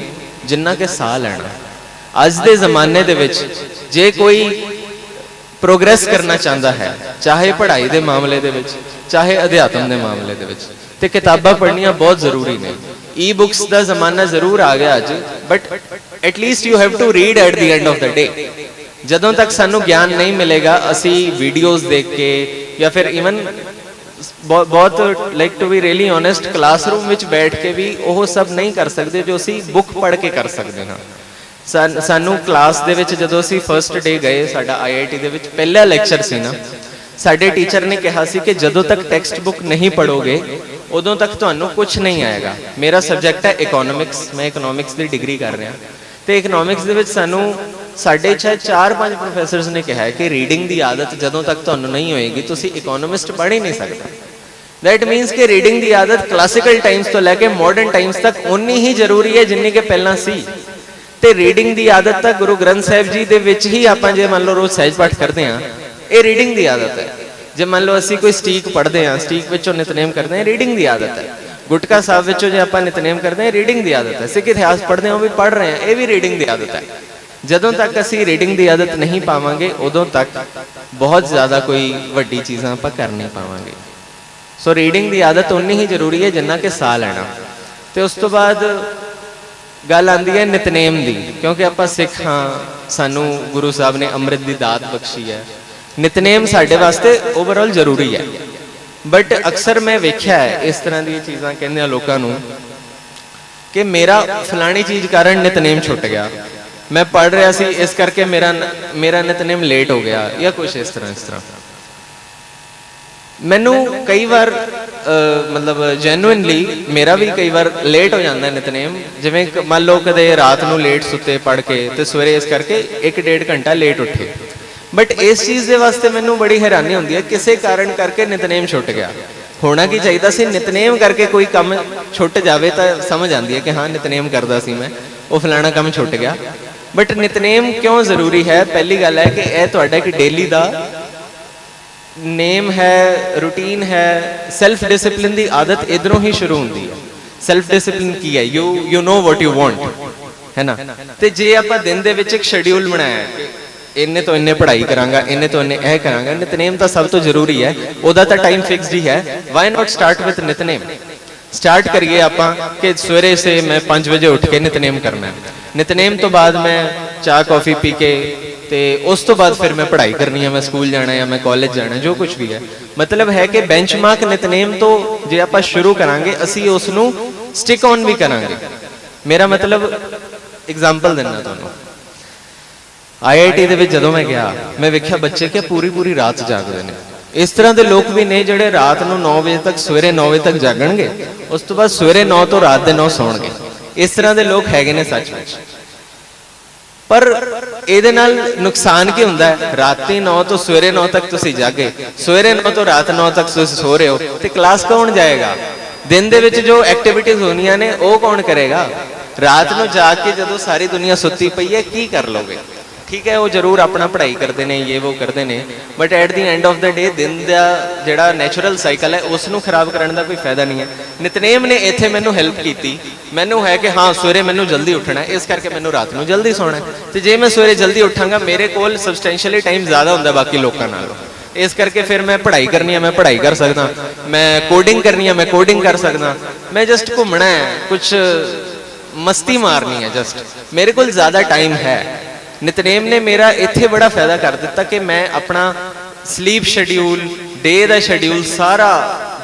ਜਿੰਨਾ ਕਿ ਸਾਹ ਲੈਣਾ। ਅੱਜ ਦੇ ਜ਼ਮਾਨੇ ਦੇ ਵਿੱਚ ਜੇ ਕੋਈ ਪ੍ਰੋਗਰੈਸ ਕਰਨਾ ਚਾਹੁੰਦਾ ਹੈ, ਚਾਹੇ ਪੜ੍ਹਾਈ ਦੇ ਮਾਮਲੇ ਦੇ ਵਿੱਚ, ਚਾਹੇ ਅਧਿਆਤਮ ਦੇ ਮਾਮਲੇ ਦੇ ਵਿੱਚ, ਤੇ ਕਿਤਾਬਾਂ ਪੜ੍ਹਨੀਆਂ ਬਹੁਤ ਜ਼ਰੂਰੀ ਨੇ। ਈ ਬੁੱਕਸ ਦਾ ਜ਼ਮਾਨਾ ਜ਼ਰੂਰ ਆ ਗਿਆ ਅੱਜ, but at least you have to read at the end of the day. ਜਦੋਂ ਤੱਕ ਸਾਨੂੰ ਗਿਆਨ ਨਹੀਂ ਮਿਲੇਗਾ, ਅਸੀਂ ਵੀਡੀਓਜ਼ ਦੇਖ ਕੇ ਜਾਂ ਫਿਰ ਈਵਨ ਬਹੁਤ like to be really honest classroom ਵਿੱਚ ਬੈਠ ਕੇ ਵੀ ਉਹ ਸਭ ਨਹੀਂ ਕਰ ਸਕਦੇ ਜੋ ਅਸੀਂ ਬੁੱਕ ਪੜ੍ਹ ਕੇ ਕਰ ਸਕਦੇ ਹਾਂ। ਸਾਨੂੰ ਕਲਾਸ ਦੇ ਵਿੱਚ ਜਦੋਂ ਅਸੀਂ ਫਰਸਟ ਡੇ ਗਏ, ਸਾਡਾ IIT ਦੇ ਵਿੱਚ ਪਹਿਲਾ ਲੈਕਚਰ ਸੀ ਨਾ, ਸਾਡੇ ਟੀਚਰ ਨੇ ਕਿਹਾ ਸੀ ਕਿ ਜਦੋਂ ਤੱਕ ਟੈਕਸਟ ਬੁੱਕ ਨਹੀਂ ਪੜ੍ਹੋਗੇ ਉਦੋਂ ਤੱਕ ਤੁਹਾਨੂੰ ਕੁਝ ਨਹੀਂ ਆਏਗਾ। ਮੇਰਾ ਸਬਜੈਕਟ ਹੈ ਇਕਨੋਮਿਕਸ, ਮੈਂ ਇਕਨੋਮਿਕਸ ਦੀ ਡਿਗਰੀ ਕਰ ਰਿਹਾ, ਤੇ ਇਕਨੋਮਿਕਸ ਦੇ ਵਿੱਚ ਸਾਨੂੰ ਸਾਡੇ 4-5 ਪ੍ਰੋਫੈਸਰਸ ਨੇ ਕਿਹਾ ਕਿ ਰੀਡਿੰਗ ਦੀ ਆਦਤ ਜਦੋਂ ਤੱਕ ਤੁਹਾਨੂੰ ਨਹੀਂ ਹੋਏਗੀ ਤੁਸੀਂ ਇਕਨੋਮਿਸਟ ਪੜ੍ਹ ਹੀ ਨਹੀਂ ਸਕਦੇ। ਦੈਟ ਮੀਨਸ ਕਿ ਰੀਡਿੰਗ ਦੀ ਆਦਤ ਕਲਾਸੀਕਲ ਟਾਈਮਸ ਤੋਂ ਲੈ ਕੇ ਮਾਡਰਨ ਟਾਈਮਸ ਤੱਕ ਉਨੀ ਹੀ ਜ਼ਰੂਰੀ ਹੈ ਜਿੰਨੀ ਕਿ ਪਹਿਲਾਂ ਸੀ। ਤੇ ਰੀਡਿੰਗ ਦੀ ਆਦਤ ਤਾਂ ਗੁਰੂ ਗ੍ਰੰਥ ਸਾਹਿਬ ਜੀ ਦੇ ਵਿੱਚ ਹੀ ਆਪਾਂ ਜੇ ਮੰਨ ਲਓ ਰੋਜ਼ ਸਹਿਜ ਪਾਠ ਕਰਦੇ ਹਾਂ, ਇਹ ਰੀਡਿੰਗ ਦੀ ਆਦਤ ਹੈ। ਜੇ ਮੰਨ ਲਓ ਅਸੀਂ ਕੋਈ ਸਟੀਕ ਪੜ੍ਹਦੇ ਹਾਂ, ਸਟੀਕ ਵਿੱਚੋਂ ਨਿਤਨੇਮ ਕਰਦੇ ਹਾਂ, ਰੀਡਿੰਗ ਦੀ ਆਦਤ ਹੈ। ਗੁਟਕਾ ਸਾਹਿਬ ਵਿੱਚੋਂ ਜੇ ਆਪਾਂ ਨਿਤਨੇਮ ਕਰਦੇ ਹਾਂ, ਰੀਡਿੰਗ ਦੀ ਆਦਤ ਹੈ। ਸਿੱਖ ਇਤਿਹਾਸ ਪੜ੍ਹਦੇ ਹਾਂ, ਉਹ ਵੀ ਪੜ੍ਹ ਰਹੇ ਹਾਂ, ਇਹ ਵੀ ਰੀਡਿੰਗ ਦੀ ਆਦਤ ਹੈ। ਜਦੋਂ ਤੱਕ ਅਸੀਂ ਰੀਡਿੰਗ ਦੀ ਆਦਤ ਨਹੀਂ ਪਾਵਾਂਗੇ ਉਦੋਂ ਤੱਕ ਬਹੁਤ ਜ਼ਿਆਦਾ ਕੋਈ ਵੱਡੀ ਚੀਜ਼ਾਂ ਆਪਾਂ ਕਰ ਨਹੀਂ ਪਾਵਾਂਗੇ। ਸੋ ਰੀਡਿੰਗ ਦੀ ਆਦਤ ਉਨੀ ਹੀ ਜ਼ਰੂਰੀ ਹੈ ਜਿੰਨਾ ਕਿ ਸਾਹ ਲੈਣਾ। ਤੇ ਉਸ ਤੋਂ ਬਾਅਦ ਗੱਲ ਆਉਂਦੀ ਹੈ ਨਿਤਨੇਮ ਦੀ, ਕਿਉਂਕਿ ਆਪਾਂ ਸਿੱਖ ਹਾਂ, ਸਾਨੂੰ ਗੁਰੂ ਸਾਹਿਬ ਨੇ ਅੰਮ੍ਰਿਤ ਦੀ ਦਾਤ ਬਖਸ਼ੀ ਹੈ। ਨਿਤਨੇਮ ਸਾਡੇ ਵਾਸਤੇ ਓਵਰਆਲ ਜ਼ਰੂਰੀ ਹੈ, ਬਟ ਅਕਸਰ ਮੈਂ ਵੇਖਿਆ ਹੈ ਇਸ ਤਰ੍ਹਾਂ ਦੀਆਂ ਚੀਜ਼ਾਂ ਕਹਿੰਦੇ ਆ ਲੋਕਾਂ ਨੂੰ ਕਿ ਮੇਰਾ ਫਲਾਣੀ ਚੀਜ਼ ਕਾਰਨ ਨਿਤਨੇਮ ਛੁੱਟ ਗਿਆ, ਮੈਂ ਪੜ੍ਹ ਰਿਹਾ ਸੀ ਇਸ ਕਰਕੇ ਮੇਰਾ ਨਿਤਨੇਮ ਲੇਟ ਹੋ ਗਿਆ, ਜਾਂ ਕੁਛ ਇਸ ਤਰ੍ਹਾਂ। ਮੈਨੂੰ ਕਈ ਵਾਰ ਮਤਲਬ ਜੈਨੂਇਨਲੀ ਮੇਰਾ ਵੀ ਕਈ ਵਾਰ ਲੇਟ ਹੋ ਜਾਂਦਾ ਨਿਤਨੇਮ। ਜਿਵੇਂ ਮੰਨ ਲਓ ਕਦੇ ਰਾਤ ਨੂੰ ਲੇਟ ਸੁੱਤੇ ਪੜ੍ਹ ਕੇ ਤੇ ਸਵੇਰੇ ਇਸ ਕਰਕੇ 1-1.5 ਘੰਟਾ ਲੇਟ ਉੱਠੇ, ਬਟ ਇਸ ਚੀਜ਼ ਦੇ ਵਾਸਤੇ ਮੈਨੂੰ ਬੜੀ ਹੈਰਾਨੀ ਹੁੰਦੀ ਹੈ, ਕਿਸੇ ਕਾਰਨ ਕਰਕੇ ਨਿਤਨੇਮ ਛੁੱਟ ਗਿਆ। ਹੋਣਾ ਕੀ ਚਾਹੀਦਾ ਸੀ, ਨਿਤਨੇਮ ਕਰਕੇ ਕੋਈ ਕੰਮ ਛੁੱਟ ਜਾਵੇ ਤਾਂ ਸਮਝ ਆਉਂਦੀ ਹੈ ਕਿ ਹਾਂ ਨਿਤਨੇਮ ਕਰਦਾ ਸੀ ਮੈਂ, ਉਹ ਫਲਾਣਾ ਕੰਮ ਛੁੱਟ ਗਿਆ। ਬਟ ਨਿਤਨੇਮ ਕਿਉਂ ਜ਼ਰੂਰੀ ਹੈ? ਪਹਿਲੀ ਗੱਲ ਹੈ ਕਿ ਇਹ ਤੁਹਾਡਾ ਇੱਕ ਡੇਲੀ ਦਾ ਨੇਮ ਹੈ, ਰੂਟੀਨ ਹੈ। ਸੈਲਫ ਡਿਸਿਪਲਿਨ ਦੀ ਆਦਤ ਇਧਰੋਂ ਹੀ ਸ਼ੁਰੂ ਹੁੰਦੀ ਹੈ। ਸੈਲਫ ਡਿਸਿਪਲਿਨ ਕੀ ਹੈ? You know what you want, ਹੈ ਨਾ। ਤੇ ਜੇ ਆਪਾਂ ਦਿਨ ਦੇ ਵਿੱਚ ਇੱਕ ਸ਼ੈਡਿਊਲ ਬਣਾਇਆ ਕਿ ਇੰਨੇ ਤੋਂ ਇੰਨੇ ਪੜ੍ਹਾਈ ਕਰਾਂਗਾ, ਇੰਨੇ ਤੋਂ ਇੰਨੇ ਇਹ ਕਰਾਂਗਾ, ਨਿਤਨੇਮ ਤਾਂ ਸਭ ਤੋਂ ਜ਼ਰੂਰੀ ਹੈ, ਉਹਦਾ ਤਾਂ ਟਾਈਮ ਫਿਕਸਡ ਹੀ ਹੈ। ਵਾਈ ਨਾਟ ਸਟਾਰਟ ਵਿਦ ਨਿਤਨੇਮ? ਸਟਾਰਟ ਕਰੀਏ ਆਪਾਂ ਕਿ ਸਵੇਰੇ ਸੇ ਮੈਂ 5 ਵਜੇ ਉੱਠ ਕੇ ਨਿਤਨੇਮ ਕਰਨਾ ਹੈ। ਨਿਤਨੇਮ ਤੋਂ ਬਾਅਦ ਮੈਂ ਚਾਹ ਕੌਫੀ ਪੀ ਕੇ ਤੇ ਉਸ ਤੋਂ ਬਾਅਦ ਫਿਰ ਮੈਂ ਪੜ੍ਹਾਈ ਕਰਨੀ ਹੈ, ਮੈਂ ਸਕੂਲ ਜਾਣਾ ਜਾਂ ਮੈਂ ਕਾਲਜ ਜਾਣਾ, ਜੋ ਕੁਝ ਵੀ ਹੈ। ਮਤਲਬ ਹੈ ਕਿ ਬੈਂਚਮਾਰਕ ਨਿਤਨੇਮ ਤੋਂ ਜੇ ਆਪਾਂ ਸ਼ੁਰੂ ਕਰਾਂਗੇ ਅਸੀਂ ਉਸ ਨੂੰ ਸਟਿਕ ਔਨ ਵੀ ਕਰਾਂਗੇ। ਮੇਰਾ ਮਤਲਬ ਐਗਜ਼ਾਮਪਲ ਦਿੰਦਾ ਤੁਹਾਨੂੰ, IIT ਦੇ ਵਿੱਚ ਜਦੋਂ ਮੈਂ ਗਿਆ, ਮੈਂ ਵੇਖਿਆ ਬੱਚੇ ਕਿ ਪੂਰੀ ਰਾਤ ਜਾਗਦੇ ਨੇ। ਇਸ ਤਰ੍ਹਾਂ ਦੇ ਲੋਕ ਵੀ ਨੇ ਜਿਹੜੇ ਰਾਤ ਨੂੰ 9 ਵਜੇ ਤੱਕ, ਸਵੇਰੇ 9 ਵਜੇ ਤੱਕ ਜਾਗਣਗੇ, ਉਸ ਤੋਂ ਬਾਅਦ ਸਵੇਰੇ 9 ਤੋਂ ਰਾਤ ਦੇ 9 ਸੌਣਗੇ। ਇਸ ਤਰ੍ਹਾਂ ਦੇ ਲੋਕ ਹੈਗੇ ਨੇ ਸੱਚ ਵਿੱਚ। ਪਰ ਇਹਦੇ ਨਾਲ ਨੁਕਸਾਨ ਕੀ ਹੁੰਦਾ ਹੈ? ਰਾਤੀ 9 ਤੋਂ ਸਵੇਰੇ 9 ਤੱਕ ਤੁਸੀਂ ਜਾਗੇ, ਸਵੇਰੇ 9 ਤੋਂ ਰਾਤ 9 ਤੱਕ ਤੁਸੀਂ ਸੋ ਰਹੇ ਹੋ, ਤੇ ਕਲਾਸ ਕੌਣ ਜਾਏਗਾ? ਦਿਨ ਦੇ ਵਿੱਚ ਜੋ ਐਕਟੀਵਿਟੀਜ਼ ਹੋਣੀਆਂ ਨੇ ਉਹ ਕੌਣ ਕਰੇਗਾ? ਰਾਤ ਨੂੰ ਜਾ ਕੇ ਜਦੋਂ ਸਾਰੀ ਦੁਨੀਆ ਸੁੱਤੀ ਪਈ ਹੈ ਕੀ ਕਰ ਲੋਗੇ? ਠੀਕ ਹੈ, ਉਹ ਜ਼ਰੂਰ ਆਪਣਾ ਪੜ੍ਹਾਈ ਕਰਦੇ ਨੇ, ਇਹ ਉਹ ਕਰਦੇ ਨੇ, but at the end of the day ਦਿਨ ਦਾ ਜਿਹੜਾ ਨੈਚੁਰਲ ਸਾਈਕਲ ਹੈ ਉਸ ਨੂੰ ਖਰਾਬ ਕਰਨ ਦਾ ਕੋਈ ਫਾਇਦਾ ਨਹੀਂ ਹੈ। ਨਿਤਨੇਮ ਨੇ ਇੱਥੇ ਮੈਨੂੰ ਹੈਲਪ ਕੀਤੀ। ਮੈਨੂੰ ਹੈ ਕਿ ਹਾਂ ਸਵੇਰੇ ਮੈਨੂੰ ਜਲਦੀ ਉੱਠਣਾ ਹੈ, ਇਸ ਕਰਕੇ ਮੈਨੂੰ ਰਾਤ ਨੂੰ ਜਲਦੀ ਸੌਣਾ ਹੈ, ਤੇ ਜੇ ਮੈਂ ਸਵੇਰੇ ਜਲਦੀ ਉੱਠਾਂਗਾ ਮੇਰੇ ਕੋਲ ਸਬਸਟੈਂਸ਼ੀਅਲੀ ਟਾਈਮ ਜ਼ਿਆਦਾ ਹੁੰਦਾ ਬਾਕੀ ਲੋਕਾਂ ਨਾਲੋਂ, ਇਸ ਕਰਕੇ ਫਿਰ ਮੈਂ ਪੜ੍ਹਾਈ ਕਰਨੀ ਹੈ, ਮੈਂ ਪੜ੍ਹਾਈ ਕਰ ਸਕਦਾ, ਮੈਂ ਕੋਡਿੰਗ ਕਰਨੀ ਹੈ, ਮੈਂ ਕੋਡਿੰਗ ਕਰ ਸਕਦਾ, ਮੈਂ ਜਸਟ ਘੁੰਮਣਾ ਹੈ, ਕੁਛ ਮਸਤੀ ਮਾਰਨੀ ਹੈ, ਜਸਟ ਮੇਰੇ ਕੋਲ ਜ਼ਿਆਦਾ ਟਾਈਮ ਹੈ। ਨਿਤਨੇਮ ਨੇ ਮੇਰਾ ਇੱਥੇ ਬੜਾ ਫਾਇਦਾ ਕਰ ਦਿੱਤਾ ਕਿ ਮੈਂ ਆਪਣਾ ਸਲੀਪ ਸ਼ੈਡਿਊਲ, ਡੇ ਦਾ ਸ਼ੈਡਿਊਲ ਸਾਰਾ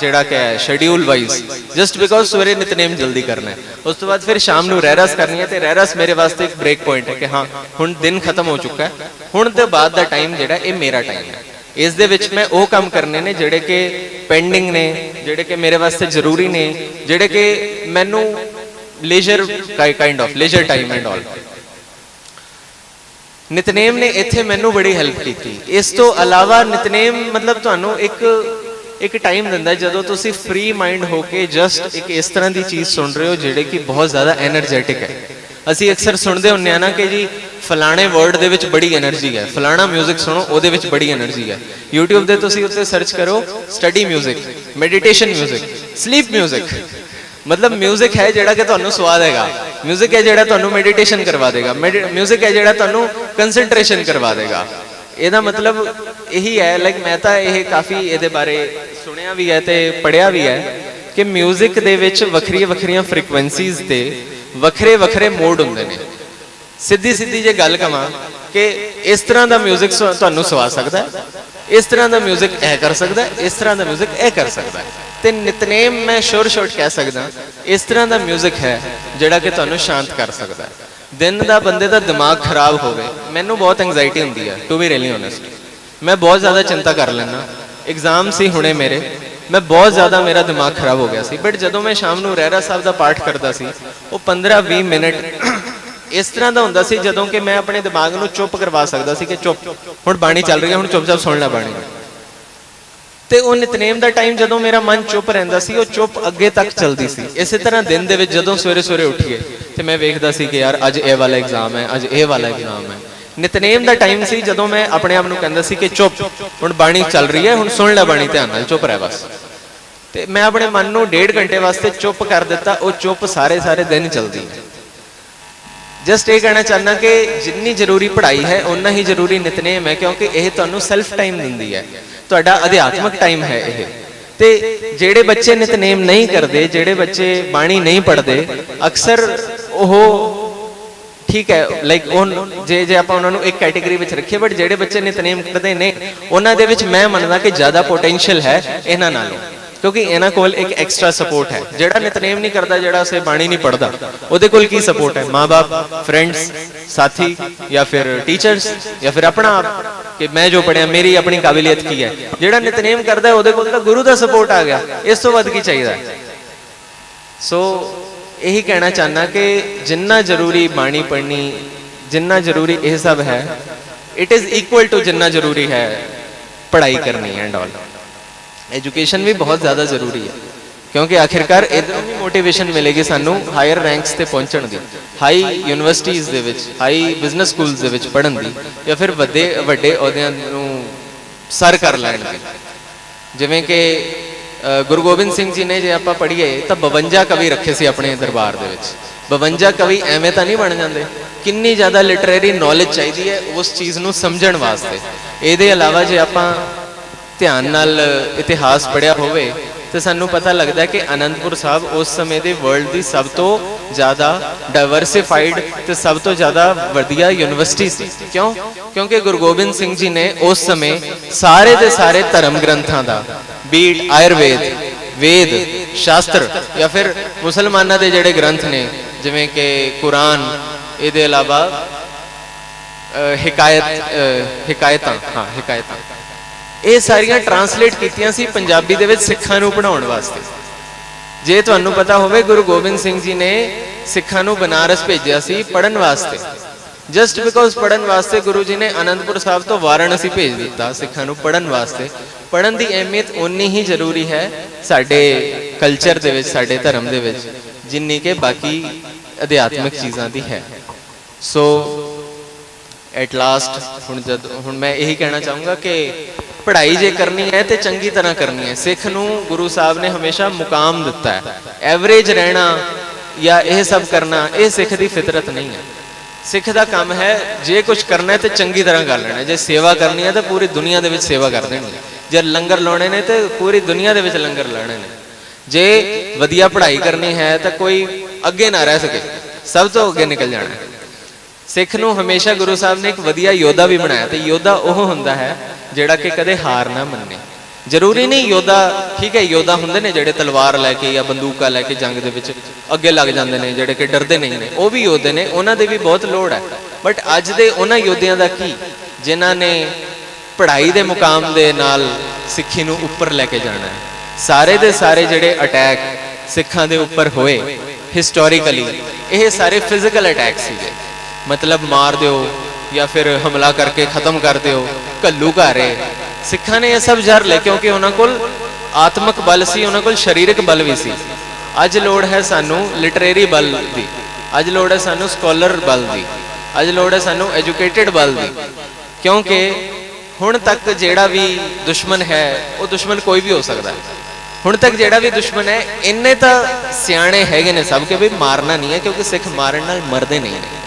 ਜਿਹੜਾ ਕਿ ਹੈ ਸ਼ੈਡਿਊਲ ਵਾਈਜ਼, ਜਸਟ ਬਿਕੋਜ਼ ਸਵੇਰੇ ਨਿਤਨੇਮ ਜਲਦੀ ਕਰਨਾ ਹੈ, ਉਸ ਤੋਂ ਬਾਅਦ ਫਿਰ ਸ਼ਾਮ ਨੂੰ ਰਹਿਰਾਸ ਕਰਨੀ ਹੈ, ਤੇ ਰਹਿਰਾਸ ਮੇਰੇ ਵਾਸਤੇ ਇੱਕ ਬ੍ਰੇਕ ਪੁਆਇੰਟ ਹੈ ਕਿ ਹਾਂ ਹੁਣ ਦਿਨ ਖਤਮ ਹੋ ਚੁੱਕਾ ਹੈ, ਹੁਣ ਤੋਂ ਬਾਅਦ ਦਾ ਟਾਈਮ ਜਿਹੜਾ ਇਹ ਮੇਰਾ ਟਾਈਮ ਹੈ। ਇਸ ਦੇ ਵਿੱਚ ਮੈਂ ਉਹ ਕੰਮ ਕਰਨੇ ਨੇ ਜਿਹੜੇ ਕਿ ਪੈਂਡਿੰਗ ਨੇ, ਜਿਹੜੇ ਕਿ ਮੇਰੇ ਵਾਸਤੇ ਜ਼ਰੂਰੀ ਨੇ, ਜਿਹੜੇ ਕਿ ਮੈਨੂੰ leisure kind of leisure time and all. Nitnem ਨੇ ਇੱਥੇ ਮੈਨੂੰ ਬੜੀ ਹੈਲਪ ਕੀਤੀ। ਇਸ ਤੋਂ ਇਲਾਵਾ ਨਿਤਨੇਮ ਮਤਲਬ ਤੁਹਾਨੂੰ ਇੱਕ ਟਾਈਮ ਦਿੰਦਾ ਜਦੋਂ ਤੁਸੀਂ ਫ੍ਰੀ ਮਾਈਂਡ ਹੋ ਕੇ ਜਸਟ ਇੱਕ ਇਸ ਤਰ੍ਹਾਂ ਦੀ ਚੀਜ਼ ਸੁਣ ਰਹੇ ਹੋ ਜਿਹੜੇ ਕਿ ਬਹੁਤ ਜ਼ਿਆਦਾ ਐਨਰਜੈਟਿਕ ਹੈ। ਅਸੀਂ ਅਕਸਰ ਸੁਣਦੇ ਹੁੰਦੇ ਆ ਨਾ ਕਿ ਜੀ ਫਲਾਣੇ ਵਰਡ ਦੇ ਵਿੱਚ ਬੜੀ એનર્ਜੀ ਹੈ, ਫਲਾਣਾ 뮤직 ਸੁਣੋ ਉਹਦੇ ਵਿੱਚ ਬੜੀ એનર્ਜੀ ਹੈ। YouTube ਦੇ ਤੁਸੀਂ ਉੱਤੇ ਸਰਚ ਕਰੋ ਸਟੱਡੀ 뮤직, ਮੈਡੀਟੇਸ਼ਨ 뮤직, ਸਲੀਪ 뮤직, ਮਤਲਬ 뮤직 ਹੈ ਜਿਹੜਾ ਕਿ ਤੁਹਾਨੂੰ ਸਵਾ ਦੇਗਾ, 뮤직 ਹੈ ਜਿਹੜਾ ਤੁਹਾਨੂੰ ਮੈਡੀਟੇਸ਼ਨ ਕਰਵਾ ਦੇਗਾ, 뮤직 ਹੈ ਜਿਹੜਾ ਤੁਹਾਨੂੰ ਕੰਸੈਂਟਰੇਸ਼ਨ ਕਰਵਾ ਦੇਗਾ। ਇਹਦਾ ਮਤਲਬ ਇਹੀ ਹੈ, ਲਾਈਕ ਮੈਂ ਤਾਂ ਇਹ ਕਾਫੀ ਇਹਦੇ ਬਾਰੇ ਸੁਣਿਆ ਵੀ ਹੈ ਤੇ ਪੜ੍ਹਿਆ ਵੀ ਹੈ ਕਿ 뮤직 ਦੇ ਵਿੱਚ ਵੱਖਰੀਆਂ ਵੱਖਰੀਆਂ ਫ੍ਰੀਕੁਐਂਸੀਜ਼ ਤੇ ਵੱਖਰੇ ਵੱਖਰੇ ਮੋਡ ਹੁੰਦੇ ਨੇ। ਸਿੱਧੀ ਜੇ ਗੱਲ ਕਵਾਂ ਕਿ ਇਸ ਤਰ੍ਹਾਂ ਦਾ 뮤직 ਤੁਹਾਨੂੰ ਸਵਾ ਸਕਦਾ ਹੈ, ਇਸ ਤਰ੍ਹਾਂ ਦਾ 뮤직 ਇਹ ਕਰ ਸਕਦਾ ਹੈ, ਇਸ ਤਰ੍ਹਾਂ ਦਾ 뮤직 ਇਹ ਕਰ ਸਕਦਾ ਹੈ, ਤੇ ਨਿਤਨੇਮ ਮੈਂ ਸ਼ੋਰ ਕਹਿ ਸਕਦਾ ਇਸ ਤਰ੍ਹਾਂ ਦਾ 뮤직 ਹੈ ਜਿਹੜਾ ਕਿ ਤੁਹਾਨੂੰ ਸ਼ਾਂਤ ਕਰ ਸਕਦਾ ਹੈ। ਦਿਨ ਦਾ ਬੰਦੇ ਦਾ ਦਿਮਾਗ ਖਰਾਬ ਹੋਵੇ, ਮੈਨੂੰ ਬਹੁਤ ਐਂਗਜ਼ਾਈਟੀ ਹੁੰਦੀ ਹੈ ਟੂ ਬੀ ਰੀਅਲੀ ਓਨੈਸਟ, ਮੈਂ ਬਹੁਤ ਜ਼ਿਆਦਾ ਚਿੰਤਾ ਕਰ ਲੈਂਦਾ। ਐਗਜ਼ਾਮ ਸੀ ਹੁਣੇ ਮੇਰੇ, ਮੈਂ ਬਹੁਤ ਜ਼ਿਆਦਾ ਮੇਰਾ ਦਿਮਾਗ ਖਰਾਬ ਹੋ ਗਿਆ ਸੀ, ਬਟ ਜਦੋਂ ਮੈਂ ਸ਼ਾਮ ਨੂੰ ਰਹਿਰਾਸ ਸਾਹਿਬ ਦਾ ਪਾਠ ਕਰਦਾ ਸੀ ਉਹ 15-20 ਮਿੰਟ ਇਸ ਤਰ੍ਹਾਂ ਦਾ ਹੁੰਦਾ ਸੀ ਜਦੋਂ ਕਿ ਮੈਂ ਆਪਣੇ ਦਿਮਾਗ ਨੂੰ ਚੁੱਪ ਕਰਵਾ ਸਕਦਾ ਸੀ ਕਿ ਚੁੱਪ, ਹੁਣ ਬਾਣੀ ਚੱਲ ਰਹੀ ਹੈ, ਹੁਣ ਚੁੱਪ-ਚਾਪ ਸੁਣ ਲੈ ਬਾਣੀ। ਤੇ ਉਹ ਨਿਤਨੇਮ ਦਾ ਟਾਈਮ ਜਦੋਂ ਮੇਰਾ ਮਨ ਚੁੱਪ ਰਹਿੰਦਾ ਸੀ ਉਹ ਚੁੱਪ ਅੱਗੇ ਤੱਕ ਚੱਲਦੀ ਸੀ। ਇਸੇ ਤਰ੍ਹਾਂ ਦਿਨ ਦੇ ਵਿੱਚ ਜਦੋਂ ਸਵੇਰੇ ਉੱਠੀਏ ਤੇ ਮੈਂ ਵੇਖਦਾ ਸੀ ਕਿ ਯਾਰ ਅੱਜ ਇਹ ਵਾਲਾ ਐਗਜ਼ਾਮ ਹੈ, ਅੱਜ ਇਹ ਵਾਲਾ ਐਗਜ਼ਾਮ ਹੈ। ਨਿਤਨੇਮ ਦਾ ਟਾਈਮ ਸੀ ਜਦੋਂ ਮੈਂ ਆਪਣੇ ਆਪ ਨੂੰ ਕਹਿੰਦਾ ਸੀ ਕਿ ਚੁੱਪ, ਹੁਣ ਬਾਣੀ ਚੱਲ ਰਹੀ ਹੈ, ਹੁਣ ਸੁਣ ਲੈ ਬਾਣੀ ਧਿਆਨ ਨਾਲ, ਚੁੱਪ ਰਹਿ ਬਸ। ਤੇ ਮੈਂ ਆਪਣੇ ਮਨ ਨੂੰ 1.5 ਘੰਟੇ ਵਾਸਤੇ ਚੁੱਪ ਕਰ ਦਿੱਤਾ, ਉਹ ਚੁੱਪ ਸਾਰੇ ਦਿਨ ਚੱਲਦੀ ਹੈ। ਜਸਟ ਇਹ ਕਹਿਣਾ ਚਾਹੁੰਦਾ ਕਿ ਜਿੰਨੀ ਜ਼ਰੂਰੀ ਪੜ੍ਹਾਈ ਹੈ ਉਨਾ ਹੀ ਜ਼ਰੂਰੀ ਨਿਤਨੇਮ ਹੈ, ਕਿਉਂਕਿ ਇਹ ਤੁਹਾਨੂੰ ਸੈਲਫ ਟਾਈਮ ਦਿੰਦੀ ਹੈ, ਤੁਹਾਡਾ ਅਧਿਆਤਮਕ ਟਾਈਮ ਹੈ ਇਹ। ਤੇ ਜਿਹੜੇ ਬੱਚੇ ਨਿਤਨੇਮ ਨਹੀਂ ਕਰਦੇ, ਜਿਹੜੇ ਬੱਚੇ ਬਾਣੀ ਨਹੀਂ ਪੜ੍ਹਦੇ, ਅਕਸਰ ਉਹ ਠੀਕ ਹੈ ਲਾਈਕ ਜੇ ਆਪਾਂ ਉਹਨਾਂ ਨੂੰ ਇੱਕ ਕੈਟੇਗਰੀ ਵਿੱਚ ਰੱਖੀਏ, ਬਟ ਜਿਹੜੇ ਬੱਚੇ ਨਿਤਨੇਮ ਕਰਦੇ ਨੇ ਉਹਨਾਂ ਦੇ ਵਿੱਚ ਮੈਂ ਮੰਨਦਾ ਕਿ ਜ਼ਿਆਦਾ ਪੋਟੈਂਸ਼ੀਅਲ ਹੈ ਇਹਨਾਂ ਨਾਲੋਂ, ਕਿਉਂਕਿ ਇਹਨਾਂ ਕੋਲ ਇੱਕ ਐਕਸਟਰਾ ਸਪੋਰਟ ਹੈ। ਜਿਹੜਾ ਨਿਤਨੇਮ ਨਹੀਂ ਕਰਦਾ, ਜਿਹੜਾ ਸੇ ਬਾਣੀ ਨਹੀਂ ਪੜ੍ਹਦਾ, ਉਹਦੇ ਕੋਲ ਕੀ ਸਪੋਰਟ ਹੈ? ਮਾਂ-ਬਾਪ, ਫਰੈਂਡਸ, ਸਾਥੀ, ਜਾਂ ਫਿਰ ਟੀਚਰਸ, ਜਾਂ ਫਿਰ ਆਪਣਾ ਆਪ ਕਿ ਮੈਂ ਜੋ ਪੜ੍ਹਿਆ ਮੇਰੀ ਆਪਣੀ ਕਾਬਲੀਅਤ ਕੀ ਹੈ। ਜਿਹੜਾ ਨਿਤਨੇਮ ਕਰਦਾ ਉਹਦੇ ਕੋਲ ਤਾਂ ਗੁਰੂ ਦਾ ਸਪੋਰਟ ਆ ਗਿਆ, ਇਸ ਤੋਂ ਵੱਧ ਕੀ ਚਾਹੀਦਾ? ਸੋ ਇਹੀ ਕਹਿਣਾ ਚਾਹੁੰਦਾ ਕਿ ਜਿੰਨਾ ਜ਼ਰੂਰੀ ਬਾਣੀ ਪੜ੍ਹਨੀ, ਜਿੰਨਾ ਜ਼ਰੂਰੀ ਇਹ ਸਭ ਹੈ, ਇਟ ਇਜ਼ ਇਕੁਅਲ ਟੂ ਜਿੰਨਾ ਜ਼ਰੂਰੀ ਹੈ ਪੜ੍ਹਾਈ ਕਰਨੀ ਐਂਡ ਆਲ। एजुकेशन भी बहुत ज़्यादा जरूरी है, क्योंकि आखिरकार इधरों भी मोटिवेशन मिलेगी सानू हायर रैंक्स ते पहुंचण दी, हाई यूनिवर्सिटीज़ दे विच, हाई बिजनेस स्कूल्स दे विच पढ़न दी, या फिर वड्डे अहुदियां नूं सर कर लैण दी। जिवें कि गुरु गोबिंद सिंह जी ने जे आपां पढ़ीए तां 52 कवि रखे सी अपने दरबार दे विच। 52 कवि एवें तां नहीं बन जांदे, किन्नी ज़्यादा लिटरेरी नॉलेज चाहिदी है उस चीज़ नूं समझण वास्ते। इहदे अलावा जे आपां ध्यान नाल इतिहास पढ़िया होवे तो सानू पता लगता है कि आनंदपुर साहब उस समय के वर्ल्ड की सब तो ज़्यादा डाइवर्सिफाइड तो सब तो ज़्यादा वधिया यूनिवर्सिटी सी। क्यों? क्योंकि गुरु गोबिंद सिंह जी ने उस समय सारे के सारे धर्म ग्रंथों का, बीट आयुर्वेद, वेद, शास्त्र, या फिर मुसलमानों के जोड़े ग्रंथ ने जिमें कि कुरान, ये अलावा हिकायत ਇਹ ਸਾਰੀਆਂ ਟਰਾਂਸਲੇਟ ਕੀਤੀਆਂ ਸੀ ਪੰਜਾਬੀ ਦੇ ਵਿੱਚ ਸਿੱਖਾਂ ਨੂੰ ਪੜ੍ਹਾਉਣ ਵਾਸਤੇ। ਜੇ ਤੁਹਾਨੂੰ ਪਤਾ ਹੋਵੇ ਗੁਰੂ ਗੋਬਿੰਦ ਸਿੰਘ ਜੀ ਨੇ ਸਿੱਖਾਂ ਨੂੰ ਬਨਾਰਸ ਭੇਜਿਆ ਸੀ ਪੜ੍ਹਨ ਵਾਸਤੇ। ਜਸਟ ਬਿਕੋਜ਼ ਪੜਨ ਵਾਸਤੇ ਗੁਰੂ ਜੀ ਨੇ ਅਨੰਦਪੁਰ ਸਾਹਿਬ ਤੋਂ ਵਾਰਾਣਸੀ ਭੇਜ ਦਿੱਤਾ ਸਿੱਖਾਂ ਨੂੰ ਪੜਨ ਵਾਸਤੇ। ਪੜਨ ਦੀ ਅਹਿਮੀਅਤ ਓਨੀ ਹੀ ਜ਼ਰੂਰੀ ਹੈ ਸਾਡੇ ਕਲਚਰ ਦੇ ਵਿੱਚ, ਸਾਡੇ ਧਰਮ ਦੇ ਵਿੱਚ, ਜਿੰਨੀ ਕਿ ਬਾਕੀ ਅਧਿਆਤਮਿਕ ਚੀਜ਼ਾਂ ਦੀ ਹੈ। ਸੋ ਐਟ ਲਾਸਟ ਹੁਣ ਮੈਂ ਇਹੀ ਕਹਿਣਾ ਚਾਹੂੰਗਾ ਕਿ ਪੜ੍ਹਾਈ ਜੇ ਕਰਨੀ ਹੈ ਤੇ ਚੰਗੀ ਤਰ੍ਹਾਂ ਕਰਨੀ ਹੈ। ਸਿੱਖ ਨੂੰ ਗੁਰੂ ਸਾਹਿਬ ਨੇ ਹਮੇਸ਼ਾ ਮੁਕਾਮ ਦਿੱਤਾ ਹੈ। ਐਵਰੇਜ ਰਹਿਣਾ ਜਾਂ ਇਹ ਸਭ ਕਰਨਾ ਇਹ ਸਿੱਖ ਦੀ ਫਿਤਰਤ ਨਹੀਂ ਹੈ। ਸਿੱਖ ਦਾ ਕੰਮ ਹੈ ਜੇ ਕੁਝ ਕਰਨਾ ਹੈ ਤੇ ਚੰਗੀ ਤਰ੍ਹਾਂ ਕਰ ਲੈਣਾ। ਜੇ ਸੇਵਾ ਕਰਨੀ ਹੈ ਤਾਂ ਪੂਰੀ ਦੁਨੀਆ ਦੇ ਵਿੱਚ ਸੇਵਾ ਕਰ ਦੇਣੀ। ਜੇ ਲੰਗਰ ਲਾਉਣੇ ਨੇ ਤੇ ਪੂਰੀ ਦੁਨੀਆ ਦੇ ਵਿੱਚ ਲੰਗਰ ਲਾਉਣੇ ਨੇ। ਜੇ ਵਧੀਆ ਪੜ੍ਹਾਈ ਕਰਨੀ ਹੈ ਤਾਂ ਕੋਈ ਅੱਗੇ ਨਾ ਰਹਿ ਸਕੇ, ਸਭ ਤੋਂ ਅੱਗੇ ਨਿਕਲ ਜਾਣਾ ਹੈ। ਸਿੱਖ ਨੂੰ ਹਮੇਸ਼ਾ ਗੁਰੂ ਸਾਹਿਬ ਨੇ ਇੱਕ ਵਧੀਆ ਯੋਧਾ ਵੀ ਬਣਾਇਆ, ਤੇ ਯੋਧਾ ਉਹ ਹੁੰਦਾ ਹੈ ਜਿਹੜਾ ਕਿ ਕਦੇ ਹਾਰ ਨਾ ਮੰਨੇ। ਜ਼ਰੂਰੀ ਨਹੀਂ ਯੋਧਾ, ਠੀਕ ਹੈ ਯੋਧਾ ਹੁੰਦੇ ਨੇ ਜਿਹੜੇ ਤਲਵਾਰ ਲੈ ਕੇ ਜਾਂ ਬੰਦੂਕਾਂ ਲੈ ਕੇ ਜੰਗ ਦੇ ਵਿੱਚ ਅੱਗੇ ਲੱਗ ਜਾਂਦੇ ਨੇ, ਜਿਹੜੇ ਕਿ ਡਰਦੇ ਨਹੀਂ ਨੇ, ਉਹ ਵੀ ਯੋਧੇ ਨੇ, ਉਹਨਾਂ ਦੀ ਵੀ ਬਹੁਤ ਲੋੜ ਹੈ। ਬਟ ਅੱਜ ਦੇ ਉਹਨਾਂ ਯੋਧਿਆਂ ਦਾ ਕੀ ਜਿਨ੍ਹਾਂ ਨੇ ਪੜ੍ਹਾਈ ਦੇ ਮੁਕਾਮ ਦੇ ਨਾਲ ਸਿੱਖੀ ਨੂੰ ਉੱਪਰ ਲੈ ਕੇ ਜਾਣਾ ਹੈ। ਸਾਰੇ ਦੇ ਸਾਰੇ ਜਿਹੜੇ ਅਟੈਕ ਸਿੱਖਾਂ ਦੇ ਉੱਪਰ ਹੋਏ ਹਿਸਟੋਰੀਕਲੀ, ਇਹ ਸਾਰੇ ਫਿਜ਼ੀਕਲ ਅਟੈਕ ਸੀਗੇ। ਮਤਲਬ ਮਾਰ ਦਿਓ ਜਾਂ ਫਿਰ ਹਮਲਾ ਕਰਕੇ ਖਤਮ ਕਰ ਦਿਓ, ਘੱਲੂ ਘਾਰੇ। ਸਿੱਖਾਂ ਨੇ ਇਹ ਸਭ ਜਰ ਲਏ ਕਿਉਂਕਿ ਉਹਨਾਂ ਕੋਲ ਆਤਮਿਕ ਬਲ ਸੀ, ਉਹਨਾਂ ਕੋਲ ਸਰੀਰਕ ਬਲ ਵੀ ਸੀ। ਅੱਜ ਲੋੜ ਹੈ ਸਾਨੂੰ ਲਿਟਰੇਰੀ ਬਲ ਦੀ, ਅੱਜ ਲੋੜ ਹੈ ਸਾਨੂੰ ਸਕਾਲਰ ਬਲ ਦੀ, ਅੱਜ ਲੋੜ ਹੈ ਸਾਨੂੰ ਐਜੂਕੇਟਿਡ ਬਲ ਦੀ। ਕਿਉਂਕਿ ਹੁਣ ਤੱਕ ਜਿਹੜਾ ਵੀ ਦੁਸ਼ਮਣ ਹੈ ਉਹ ਦੁਸ਼ਮਣ ਕੋਈ ਵੀ ਹੋ ਸਕਦਾ ਹੈ। ਹੁਣ ਤੱਕ ਜਿਹੜਾ ਵੀ ਦੁਸ਼ਮਣ ਹੈ ਇੰਨੇ ਤਾਂ ਸਿਆਣੇ ਹੈਗੇ ਨੇ ਸਭ ਕਿ ਵੀ ਮਾਰਨਾ ਨਹੀਂ ਹੈ, ਕਿਉਂਕਿ ਸਿੱਖ ਮਾਰਨ ਨਾਲ ਮਰਦੇ ਨਹੀਂ ਨੇ।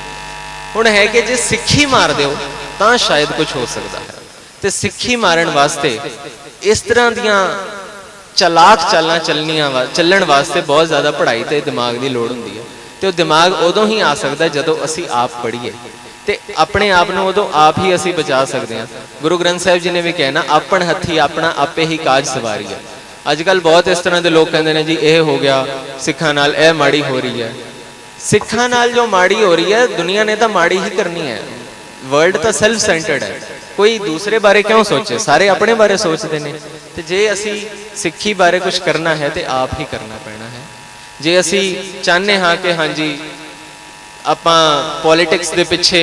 ਹੁਣ ਹੈ ਕਿ ਜੇ ਸਿੱਖੀ ਮਾਰ ਦਿਓ ਤਾਂ ਸ਼ਾਇਦ ਕੁਝ ਹੋ ਸਕਦਾ ਹੈ। ਤੇ ਸਿੱਖੀ ਮਾਰਨ ਵਾਸਤੇ ਇਸ ਤਰ੍ਹਾਂ ਦੀਆਂ ਚਲਾਕ ਚਾਲਾਂ ਚੱਲਣ ਵਾਸਤੇ ਬਹੁਤ ਜ਼ਿਆਦਾ ਪੜ੍ਹਾਈ ਤੇ ਦਿਮਾਗ ਦੀ ਲੋੜ ਹੁੰਦੀ ਹੈ। ਤੇ ਉਹ ਦਿਮਾਗ ਉਦੋਂ ਹੀ ਆ ਸਕਦਾ ਜਦੋਂ ਅਸੀਂ ਆਪ ਪੜ੍ਹੀਏ, ਤੇ ਆਪਣੇ ਆਪ ਨੂੰ ਉਦੋਂ ਆਪ ਹੀ ਅਸੀਂ ਬਚਾ ਸਕਦੇ ਹਾਂ। ਗੁਰੂ ਗ੍ਰੰਥ ਸਾਹਿਬ ਜੀ ਨੇ ਵੀ ਕਿਹਾ ਨਾ, ਆਪਣ ਹੱਥੀ ਆਪਣਾ ਆਪੇ ਹੀ ਕਾਜ ਸਵਾਰੀ ਹੈ। ਅੱਜ ਕੱਲ੍ਹ ਬਹੁਤ ਇਸ ਤਰ੍ਹਾਂ ਦੇ ਲੋਕ ਕਹਿੰਦੇ ਨੇ ਜੀ ਇਹ ਹੋ ਗਿਆ, ਸਿੱਖਾਂ ਨਾਲ ਇਹ ਮਾੜੀ ਹੋ ਰਹੀ ਹੈ। ਸਿੱਖਾਂ ਨਾਲ ਜੋ ਮਾੜੀ ਹੋ ਰਹੀ ਹੈ ਦੁਨੀਆ ਨੇ ਤਾਂ ਮਾੜੀ ਹੀ ਕਰਨੀ ਹੈ। ਵਰਲਡ ਤਾਂ ਸੈਲਫ ਸੈਂਟਰਡ ਹੈ, ਕੋਈ ਦੂਸਰੇ ਬਾਰੇ ਕਿਉਂ ਸੋਚੇ, ਸਾਰੇ ਆਪਣੇ ਬਾਰੇ ਸੋਚਦੇ ਨੇ। ਤੇ ਜੇ ਅਸੀਂ ਸਿੱਖੀ ਬਾਰੇ ਕੁਝ ਕਰਨਾ ਹੈ ਤੇ ਆਪ ਹੀ ਕਰਨਾ ਪੈਣਾ ਹੈ। ਜੇ ਅਸੀਂ ਚਾਹੁੰਦੇ ਹਾਂ ਕਿ ਹਾਂਜੀ ਆਪਾਂ ਪੋਲਿਟਿਕਸ ਦੇ ਪਿੱਛੇ,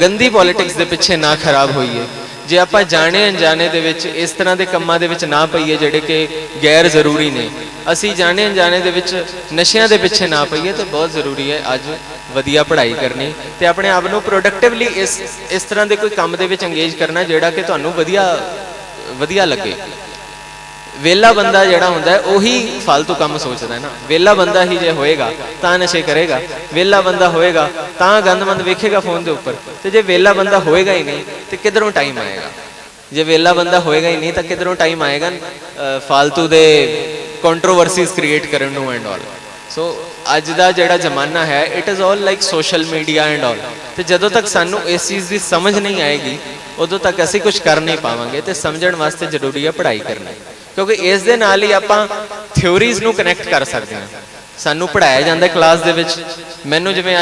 ਗੰਦੀ ਪੋਲਿਟਿਕਸ ਦੇ ਪਿੱਛੇ ਨਾ ਖਰਾਬ ਹੋਈਏ, ਜੇ ਆਪਾਂ ਜਾਣੇ ਅਣਜਾਣੇ ਦੇ ਵਿੱਚ ਇਸ ਤਰ੍ਹਾਂ ਦੇ ਕੰਮਾਂ ਦੇ ਵਿੱਚ ਨਾ ਪਈਏ ਜਿਹੜੇ ਕਿ ਗੈਰ ਜ਼ਰੂਰੀ ਨੇ, ਅਸੀਂ ਜਾਣੇ ਅਣਜਾਣੇ ਦੇ ਵਿੱਚ ਨਸ਼ਿਆਂ ਦੇ ਪਿੱਛੇ ਨਾ ਪਈਏ, ਤਾਂ ਬਹੁਤ ਜ਼ਰੂਰੀ ਹੈ ਅੱਜ ਵਧੀਆ ਪੜ੍ਹਾਈ ਕਰਨੀ ਤੇ ਆਪਣੇ ਆਪ ਨੂੰ ਪ੍ਰੋਡਕਟਿਵਲੀ ਇਸ ਤਰ੍ਹਾਂ ਦੇ ਕੋਈ ਕੰਮ ਦੇ ਵਿੱਚ ਇੰਗੇਜ ਕਰਨਾ ਜਿਹੜਾ ਕਿ ਤੁਹਾਨੂੰ ਵਧੀਆ ਲੱਗੇ। ਵਿਹਲਾ ਬੰਦਾ ਜਿਹੜਾ ਹੁੰਦਾ ਹੈ ਉਹੀ ਫालतू ਕੰਮ ਸੋਚਦਾ ਹੈ ਨਾ। ਵਿਹਲਾ ਬੰਦਾ ਹੀ ਜੇ ਹੋਏਗਾ ਤਾਂ ਨਸ਼ੇ ਕਰੇਗਾ, ਵਿਹਲਾ ਬੰਦਾ ਹੋਏਗਾ ਤਾਂ ਗੰਦਮੰਦ ਵੇਖੇਗਾ ਫੋਨ ਦੇ ਉੱਪਰ। ਤੇ ਜੇ ਵਿਹਲਾ ਬੰਦਾ ਹੋਏਗਾ ਹੀ ਨਹੀਂ ਤੇ ਕਿੱਧਰੋਂ ਟਾਈਮ ਆਏਗਾ? ਜੇ ਵਿਹਲਾ ਬੰਦਾ ਹੋਏਗਾ ਹੀ ਨਹੀਂ ਤਾਂ ਕਿੱਧਰੋਂ ਟਾਈਮ ਆਏਗਾ ਫालतू ਦੇ ਕੰਟਰੋਵਰਸੀਜ਼ ਕ੍ਰੀਏਟ ਕਰਨ ਨੂੰ ਐਂਡ ਆਲ। ਸੋ ਅੱਜ ਦਾ ਜਿਹੜਾ ਜ਼ਮਾਨਾ ਹੈ it is all like social media and all. ਤੇ ਜਦੋਂ ਤੱਕ ਸਾਨੂੰ ਇਸ ਚੀਜ਼ ਦੀ ਸਮਝ ਨਹੀਂ ਆਏਗੀ ਉਦੋਂ ਤੱਕ ਅਸੀਂ ਕੁਝ ਕਰ ਨਹੀਂ ਪਾਵਾਂਗੇ। ਤੇ ਸਮਝਣ ਵਾਸਤੇ ਜ਼ਰੂਰੀ ਹੈ ਪੜ੍ਹਾਈ ਕਰਨੀ, ਕਿਉਂਕਿ ਇਸ ਦੇ ਨਾਲ ਹੀ ਆਪਾਂ ਥਿਊਰੀਜ਼ ਨੂੰ ਕਨੈਕਟ ਕਰ ਸਕਦੇ ਹਾਂ। ਸਾਨੂੰ ਪੜ੍ਹਾਇਆ ਜਾਂਦਾ ਕਲਾਸ ਦੇ ਵਿੱਚ। ਮੈਨੂੰ ਜਿਵੇਂ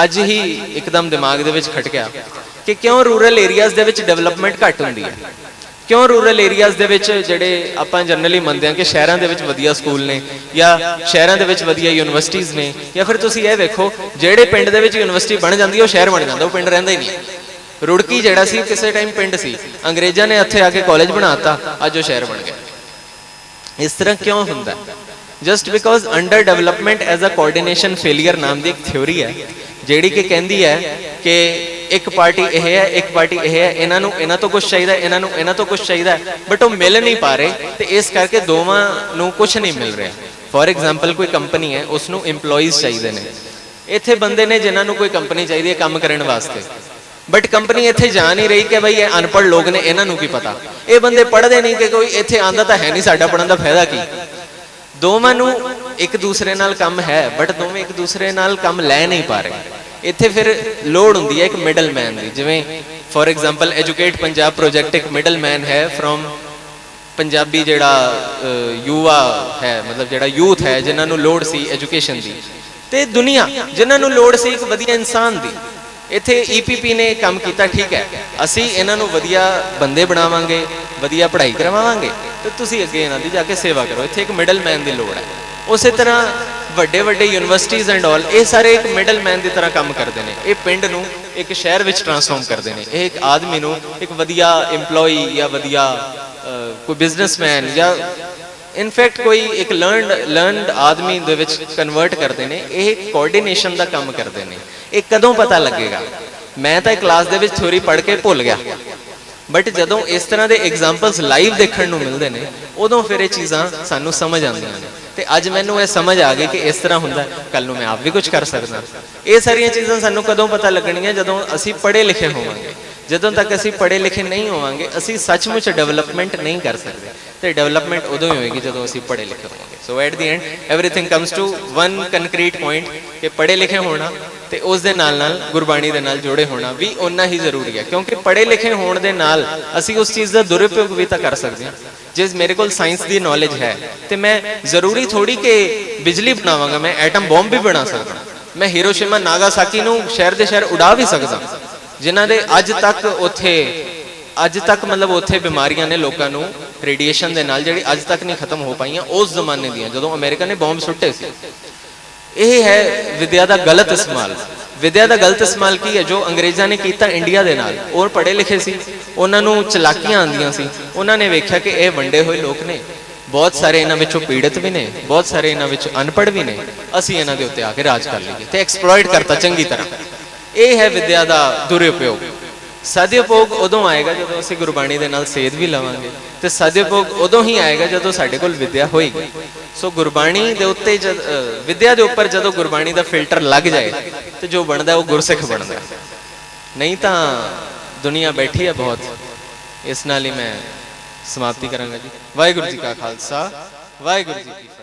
ਅੱਜ ਹੀ ਇੱਕਦਮ ਦਿਮਾਗ ਦੇ ਵਿੱਚ ਖਟਕਿਆ ਕਿ ਕਿਉਂ ਰੂਰਲ ਏਰੀਆਜ਼ ਦੇ ਵਿੱਚ ਡਿਵੈਲਪਮੈਂਟ ਘੱਟ ਹੁੰਦੀ ਹੈ। ਕਿਉਂ ਰੂਰਲ ਏਰੀਆਜ਼ ਦੇ ਵਿੱਚ ਜਿਹੜੇ ਆਪਾਂ ਜਨਰਲੀ ਮੰਨਦੇ ਹਾਂ ਕਿ ਸ਼ਹਿਰਾਂ ਦੇ ਵਿੱਚ ਵਧੀਆ ਸਕੂਲ ਨੇ ਜਾਂ ਸ਼ਹਿਰਾਂ ਦੇ ਵਿੱਚ ਵਧੀਆ ਯੂਨੀਵਰਸਿਟੀਜ਼ ਨੇ, ਜਾਂ ਫਿਰ ਤੁਸੀਂ ਇਹ ਵੇਖੋ ਜਿਹੜੇ ਪਿੰਡ ਦੇ ਵਿੱਚ ਯੂਨੀਵਰਸਿਟੀ ਬਣ ਜਾਂਦੀ ਉਹ ਸ਼ਹਿਰ ਬਣ ਜਾਂਦਾ, ਉਹ ਪਿੰਡ ਰਹਿੰਦਾ ਹੀ ਨਹੀਂ। ਰੁੜਕੀ ਜਿਹੜਾ ਸੀ ਕਿਸੇ ਟਾਈਮ ਪਿੰਡ ਸੀ, ਅੰਗਰੇਜ਼ਾਂ ਨੇ ਇੱਥੇ ਆ ਕੇ ਕਾਲਜ ਬਣਾਤਾ, ਅੱਜ ਉਹ ਸ਼ਹਿਰ ਬਣ ਗਿਆ। ਇਸ ਤਰ੍ਹਾਂ ਕਿਉਂ ਹੁੰਦਾ? Just because under development as a coordination failure ਨਾਮ ਦੀ ਇੱਕ ਥਿਊਰੀ ਹੈ ਜਿਹੜੀ ਕਿ ਕਹਿੰਦੀ ਹੈ ਕਿ ਇੱਕ ਪਾਰਟੀ ਇਹ ਹੈ, ਇੱਕ ਪਾਰਟੀ ਇਹ ਹੈ, ਇਹਨਾਂ ਤੋਂ ਕੁਝ ਚਾਹੀਦਾ, ਇਹਨਾਂ ਤੋਂ ਕੁਝ ਚਾਹੀਦਾ, ਬਟ ਉਹ ਮਿਲ ਨਹੀਂ ਪਾ ਰਹੇ ਤੇ ਇਸ ਕਰਕੇ ਦੋਵਾਂ ਨੂੰ ਕੁਝ ਨਹੀਂ ਮਿਲ ਰਿਹਾ। ਫੋਰ ਐਗਜ਼ਾਮਪਲ ਕੋਈ ਕੰਪਨੀ ਹੈ, ਉਸ ਨੂੰ EMPLOYEES ਚਾਹੀਦੇ ਨੇ। ਇੱਥੇ ਬੰਦੇ ਨੇ ਜਿਨ੍ਹਾਂ ਨੂੰ ਕੋਈ ਕੰਪਨੀ ਚਾਹੀਦੀ ਹੈ ਕੰਮ ਕਰਨ ਵਾਸਤੇ, ਬਟ ਕੰਪਨੀ ਇੱਥੇ ਜਾ ਨਹੀਂ ਰਹੀ ਕਿ ਬਈ ਇਹ ਅਨਪੜ੍ਹ ਲੋਕ ਨੇ, ਇਹਨਾਂ ਨੂੰ ਕੀ ਪਤਾ। ਇਹ ਬੰਦੇ ਪੜ੍ਹਦੇ ਨਹੀਂ ਕਿ ਕੋਈ ਇੱਥੇ ਆਂਦਾ ਤਾਂ ਹੈ ਨਹੀਂ, ਸਾਡਾ ਪੜ੍ਹਨ ਦਾ ਫਾਇਦਾ ਕੀ। ਦੋਵਾਂ ਨੂੰ ਇੱਕ ਦੂਸਰੇ ਨਾਲ ਕੰਮ ਹੈ ਬਟ ਦੋਵੇਂ ਇੱਕ ਦੂਸਰੇ ਨਾਲ ਕੰਮ ਲੈ ਨਹੀਂ ਪਾ ਰਹੇ। ਇੱਥੇ ਫਿਰ ਲੋੜ ਹੁੰਦੀ ਹੈ ਇੱਕ ਮਿਡਲਮੈਨ ਦੀ। ਜਿਵੇਂ for example educate Punjab project ਇੱਕ ਮਿਡਲਮੈਨ ਹੈ ਫਰੋਮ ਪੰਜਾਬੀ ਜਿਹੜਾ ਯੁਵਾ ਹੈ, ਮਤਲਬ ਜਿਹੜਾ ਯੂਥ ਹੈ ਜਿਨ੍ਹਾਂ ਨੂੰ ਲੋੜ ਸੀ ਐਜੂਕੇਸ਼ਨ ਦੀ, ਤੇ ਦੁਨੀਆ ਜਿਨ੍ਹਾਂ ਨੂੰ ਲੋੜ ਸੀ ਇੱਕ ਵਧੀਆ ਇਨਸਾਨ ਦੀ। ਇੱਥੇ EPP ਨੇ ਕੰਮ ਕੀਤਾ, ਠੀਕ ਹੈ, ਅਸੀਂ ਇਹਨਾਂ ਨੂੰ ਵਧੀਆ ਬੰਦੇ ਬਣਾਵਾਂਗੇ, ਵਧੀਆ ਪੜ੍ਹਾਈ ਕਰਵਾਵਾਂਗੇ ਤੇ ਤੁਸੀਂ ਅੱਗੇ ਇਹਨਾਂ ਦੀ ਜਾ ਕੇ ਸੇਵਾ ਕਰੋ। ਇੱਥੇ ਇੱਕ ਮਿਡਲਮੈਨ ਦੀ ਲੋੜ ਹੈ। ਉਸੇ ਤਰ੍ਹਾਂ ਵੱਡੇ ਵੱਡੇ ਯੂਨੀਵਰਸਿਟੀਜ਼ ਐਂਡ ਆਲ, ਇਹ ਸਾਰੇ ਇੱਕ ਮਿਡਲਮੈਨ ਦੀ ਤਰ੍ਹਾਂ ਕੰਮ ਕਰਦੇ ਨੇ। ਇਹ ਪਿੰਡ ਨੂੰ ਇੱਕ ਸ਼ਹਿਰ ਵਿੱਚ ਟਰਾਂਸਫਾਰਮ ਕਰਦੇ ਨੇ। ਇਹ ਇੱਕ ਆਦਮੀ ਨੂੰ ਇੱਕ ਵਧੀਆ EMPLOYEE ਜਾਂ ਵਧੀਆ ਕੋਈ ਬਿਜ਼ਨਸਮੈਨ ਜਾਂ ਇਨਫੈਕਟ ਕੋਈ ਇੱਕ ਲਰਨਡ ਆਦਮੀ ਦੇ ਵਿੱਚ ਕਨਵਰਟ ਕਰਦੇ ਨੇ। ਇਹ ਕੋਆਰਡੀਨੇਸ਼ਨ ਦਾ ਕੰਮ ਕਰਦੇ ਨੇ। ਇਹ ਕਦੋਂ ਪਤਾ ਲੱਗੇਗਾ? ਮੈਂ ਤਾਂ ਕਲਾਸ ਦੇ ਵਿੱਚ ਥਿਊਰੀ ਪੜ੍ਹ ਕੇ ਭੁੱਲ ਗਿਆ, ਬਟ ਜਦੋਂ ਇਸ ਤਰ੍ਹਾਂ ਦੇ ਐਗਜ਼ਾਮਪਲਸ ਲਾਈਵ ਦੇਖਣ ਨੂੰ ਮਿਲਦੇ ਨੇ ਉਦੋਂ ਫਿਰ ਇਹ ਚੀਜ਼ਾਂ ਸਾਨੂੰ ਸਮਝ ਆਉਂਦੀਆਂ ਨੇ। ਤੇ ਅੱਜ ਮੈਨੂੰ ਇਹ ਸਮਝ ਆ ਗਈ ਕਿ ਇਸ ਤਰ੍ਹਾਂ ਹੁੰਦਾ, ਕੱਲ ਨੂੰ ਮੈਂ ਆਪ ਵੀ ਕੁਝ ਕਰ ਸਕਦਾ। ਇਹ ਸਾਰੀਆਂ ਚੀਜ਼ਾਂ ਸਾਨੂੰ ਕਦੋਂ ਪਤਾ ਲੱਗਣਗੀਆਂ? ਜਦੋਂ ਅਸੀਂ ਪੜ੍ਹੇ ਲਿਖੇ ਹੋਵਾਂਗੇ। ਜਦੋਂ ਤੱਕ ਅਸੀਂ ਪੜ੍ਹੇ ਲਿਖੇ ਨਹੀਂ ਹੋਵਾਂਗੇ ਅਸੀਂ ਸੱਚਮੁੱਚ ਡਿਵੈਲਪਮੈਂਟ ਨਹੀਂ ਕਰ ਸਕਦੇ। ਤੇ ਡਿਵੈਲਪਮੈਂਟ ਉਦੋਂ ਹੀ ਹੋਏਗੀ ਜਦੋਂ ਅਸੀਂ ਪੜ੍ਹੇ ਲਿਖੇ ਹੋਵਾਂਗੇ। So at the end everything comes to one concrete point ਕਿ ਪੜ੍ਹੇ ਲਿਖੇ ਹੋਣਾ ਤੇ ਉਸ ਦੇ ਨਾਲ ਨਾਲ ਗੁਰਬਾਣੀ ਦੇ ਨਾਲ ਜੁੜੇ ਹੋਣਾ ਵੀ ਓਨਾ ਹੀ ਜ਼ਰੂਰੀ ਹੈ। ਕਿਉਂਕਿ ਪੜ੍ਹੇ ਲਿਖੇ ਹੋਣ ਦੇ ਨਾਲ ਅਸੀਂ ਉਸ ਚੀਜ਼ ਦਾ ਦੁਰਉਪਯੋਗ ਵੀ ਤਾਂ ਕਰ ਸਕਦੇ ਹਾਂ। ਜੇ ਮੇਰੇ ਕੋਲ ਸਾਇੰਸ ਦੀ ਨੌਲੇਜ ਹੈ ਤੇ ਮੈਂ ਜ਼ਰੂਰੀ ਥੋੜੀ ਕਿ ਬਿਜਲੀ ਬਣਾਵਾਂਗਾ, ਮੈਂ ਐਟਮ ਬੰਬ ਵੀ ਬਣਾ ਸਕਦਾ। ਮੈਂ ਹੀਰੋਸ਼ੀਮਾ ਨਾਗਾਸਾਕੀ ਨੂੰ ਸ਼ਹਿਰ ਦੇ ਸ਼ਹਿਰ ਉਡਾ ਵੀ ਸਕਦਾ, ਜਿਨ੍ਹਾਂ ਦੇ ਅੱਜ ਤੱਕ ਮਤਲਬ ਉੱਥੇ ਬਿਮਾਰੀਆਂ ਨੇ ਲੋਕਾਂ ਨੂੰ ਰੇਡੀਏਸ਼ਨ ਦੇ ਨਾਲ, ਜਿਹੜੀ ਅੱਜ ਤੱਕ ਨਹੀਂ ਖਤਮ ਹੋ ਪਾਈਆਂ ਉਸ ਜ਼ਮਾਨੇ ਦੀਆਂ ਜਦੋਂ ਅਮਰੀਕਾ ਨੇ ਬੰਬ ਸੁੱਟੇ ਸੀ। ਇਹ ਹੈ ਵਿਦਿਆ ਦਾ ਗਲਤ ਇਸਤੇਮਾਲ। ਵਿਦਿਆ ਦਾ ਗਲਤ ਇਸਤੇਮਾਲ ਕੀ ਹੈ? ਜੋ ਅੰਗਰੇਜ਼ਾਂ ਨੇ ਕੀਤਾ ਇੰਡੀਆ ਦੇ ਨਾਲ, ਉਹ ਪੜ੍ਹੇ ਲਿਖੇ ਸੀ, ਉਹਨਾਂ ਨੂੰ ਚਲਾਕੀਆਂ ਆਉਂਦੀਆਂ ਸੀ। ਉਹਨਾਂ ਨੇ ਵੇਖਿਆ ਕਿ ਇਹ ਵੰਡੇ ਹੋਏ ਲੋਕ ਨੇ, ਬਹੁਤ ਸਾਰੇ ਇਹਨਾਂ ਵਿੱਚੋਂ ਪੀੜਤ ਵੀ ਨੇ, ਬਹੁਤ ਸਾਰੇ ਇਹਨਾਂ ਵਿੱਚ ਅਨਪੜ੍ਹ ਵੀ ਨੇ, ਅਸੀਂ ਇਹਨਾਂ ਦੇ ਉੱਤੇ ਆ ਕੇ ਰਾਜ ਕਰ ਲਈਏ ਤੇ ਐਕਸਪਲੋਇਟ ਕਰਤਾ ਚੰਗੀ ਤਰ੍ਹਾਂ। ਇਹ ਹੈ ਵਿਦਿਆ ਦਾ ਦੁਰਉਪਯੋਗ। ਸਦਉਪਯੋਗ ਉਦੋਂ ਆਏਗਾ ਜਦੋਂ ਅਸੀਂ ਗੁਰਬਾਣੀ ਦੇ ਨਾਲ ਸੇਧ ਵੀ ਲਵਾਂਗੇ, ਤੇ ਸਦਉਪਯੋਗ ਉਦੋਂ ਹੀ ਆਏਗਾ ਜਦੋਂ ਸਾਡੇ ਕੋਲ ਵਿਦਿਆ ਹੋਏਗੀ। ਸੋ ਗੁਰਬਾਣੀ ਦੇ ਉੱਤੇ ਵਿਦਿਆ ਦੇ ਉੱਪਰ ਜਦੋਂ ਗੁਰਬਾਣੀ ਦਾ ਫਿਲਟਰ ਲੱਗ ਜਾਏ ਤੇ ਜੋ ਬਣਦਾ ਉਹ ਗੁਰਸਿੱਖ ਬਣਦਾ। ਨਹੀਂ ਤਾਂ ਦੁਨੀਆ ਬੈਠੀ ਹੈ ਬਹੁਤ। ਇਸ ਨਾਲ ਹੀ ਮੈਂ ਸਮਾਪਤੀ ਕਰਾਂਗਾ ਜੀ। ਵਾਹਿਗੁਰੂ ਜੀ ਕਾ ਖਾਲਸਾ, ਵਾਹਿਗੁਰੂ ਜੀ ਕੀ ਫਤਿਹ।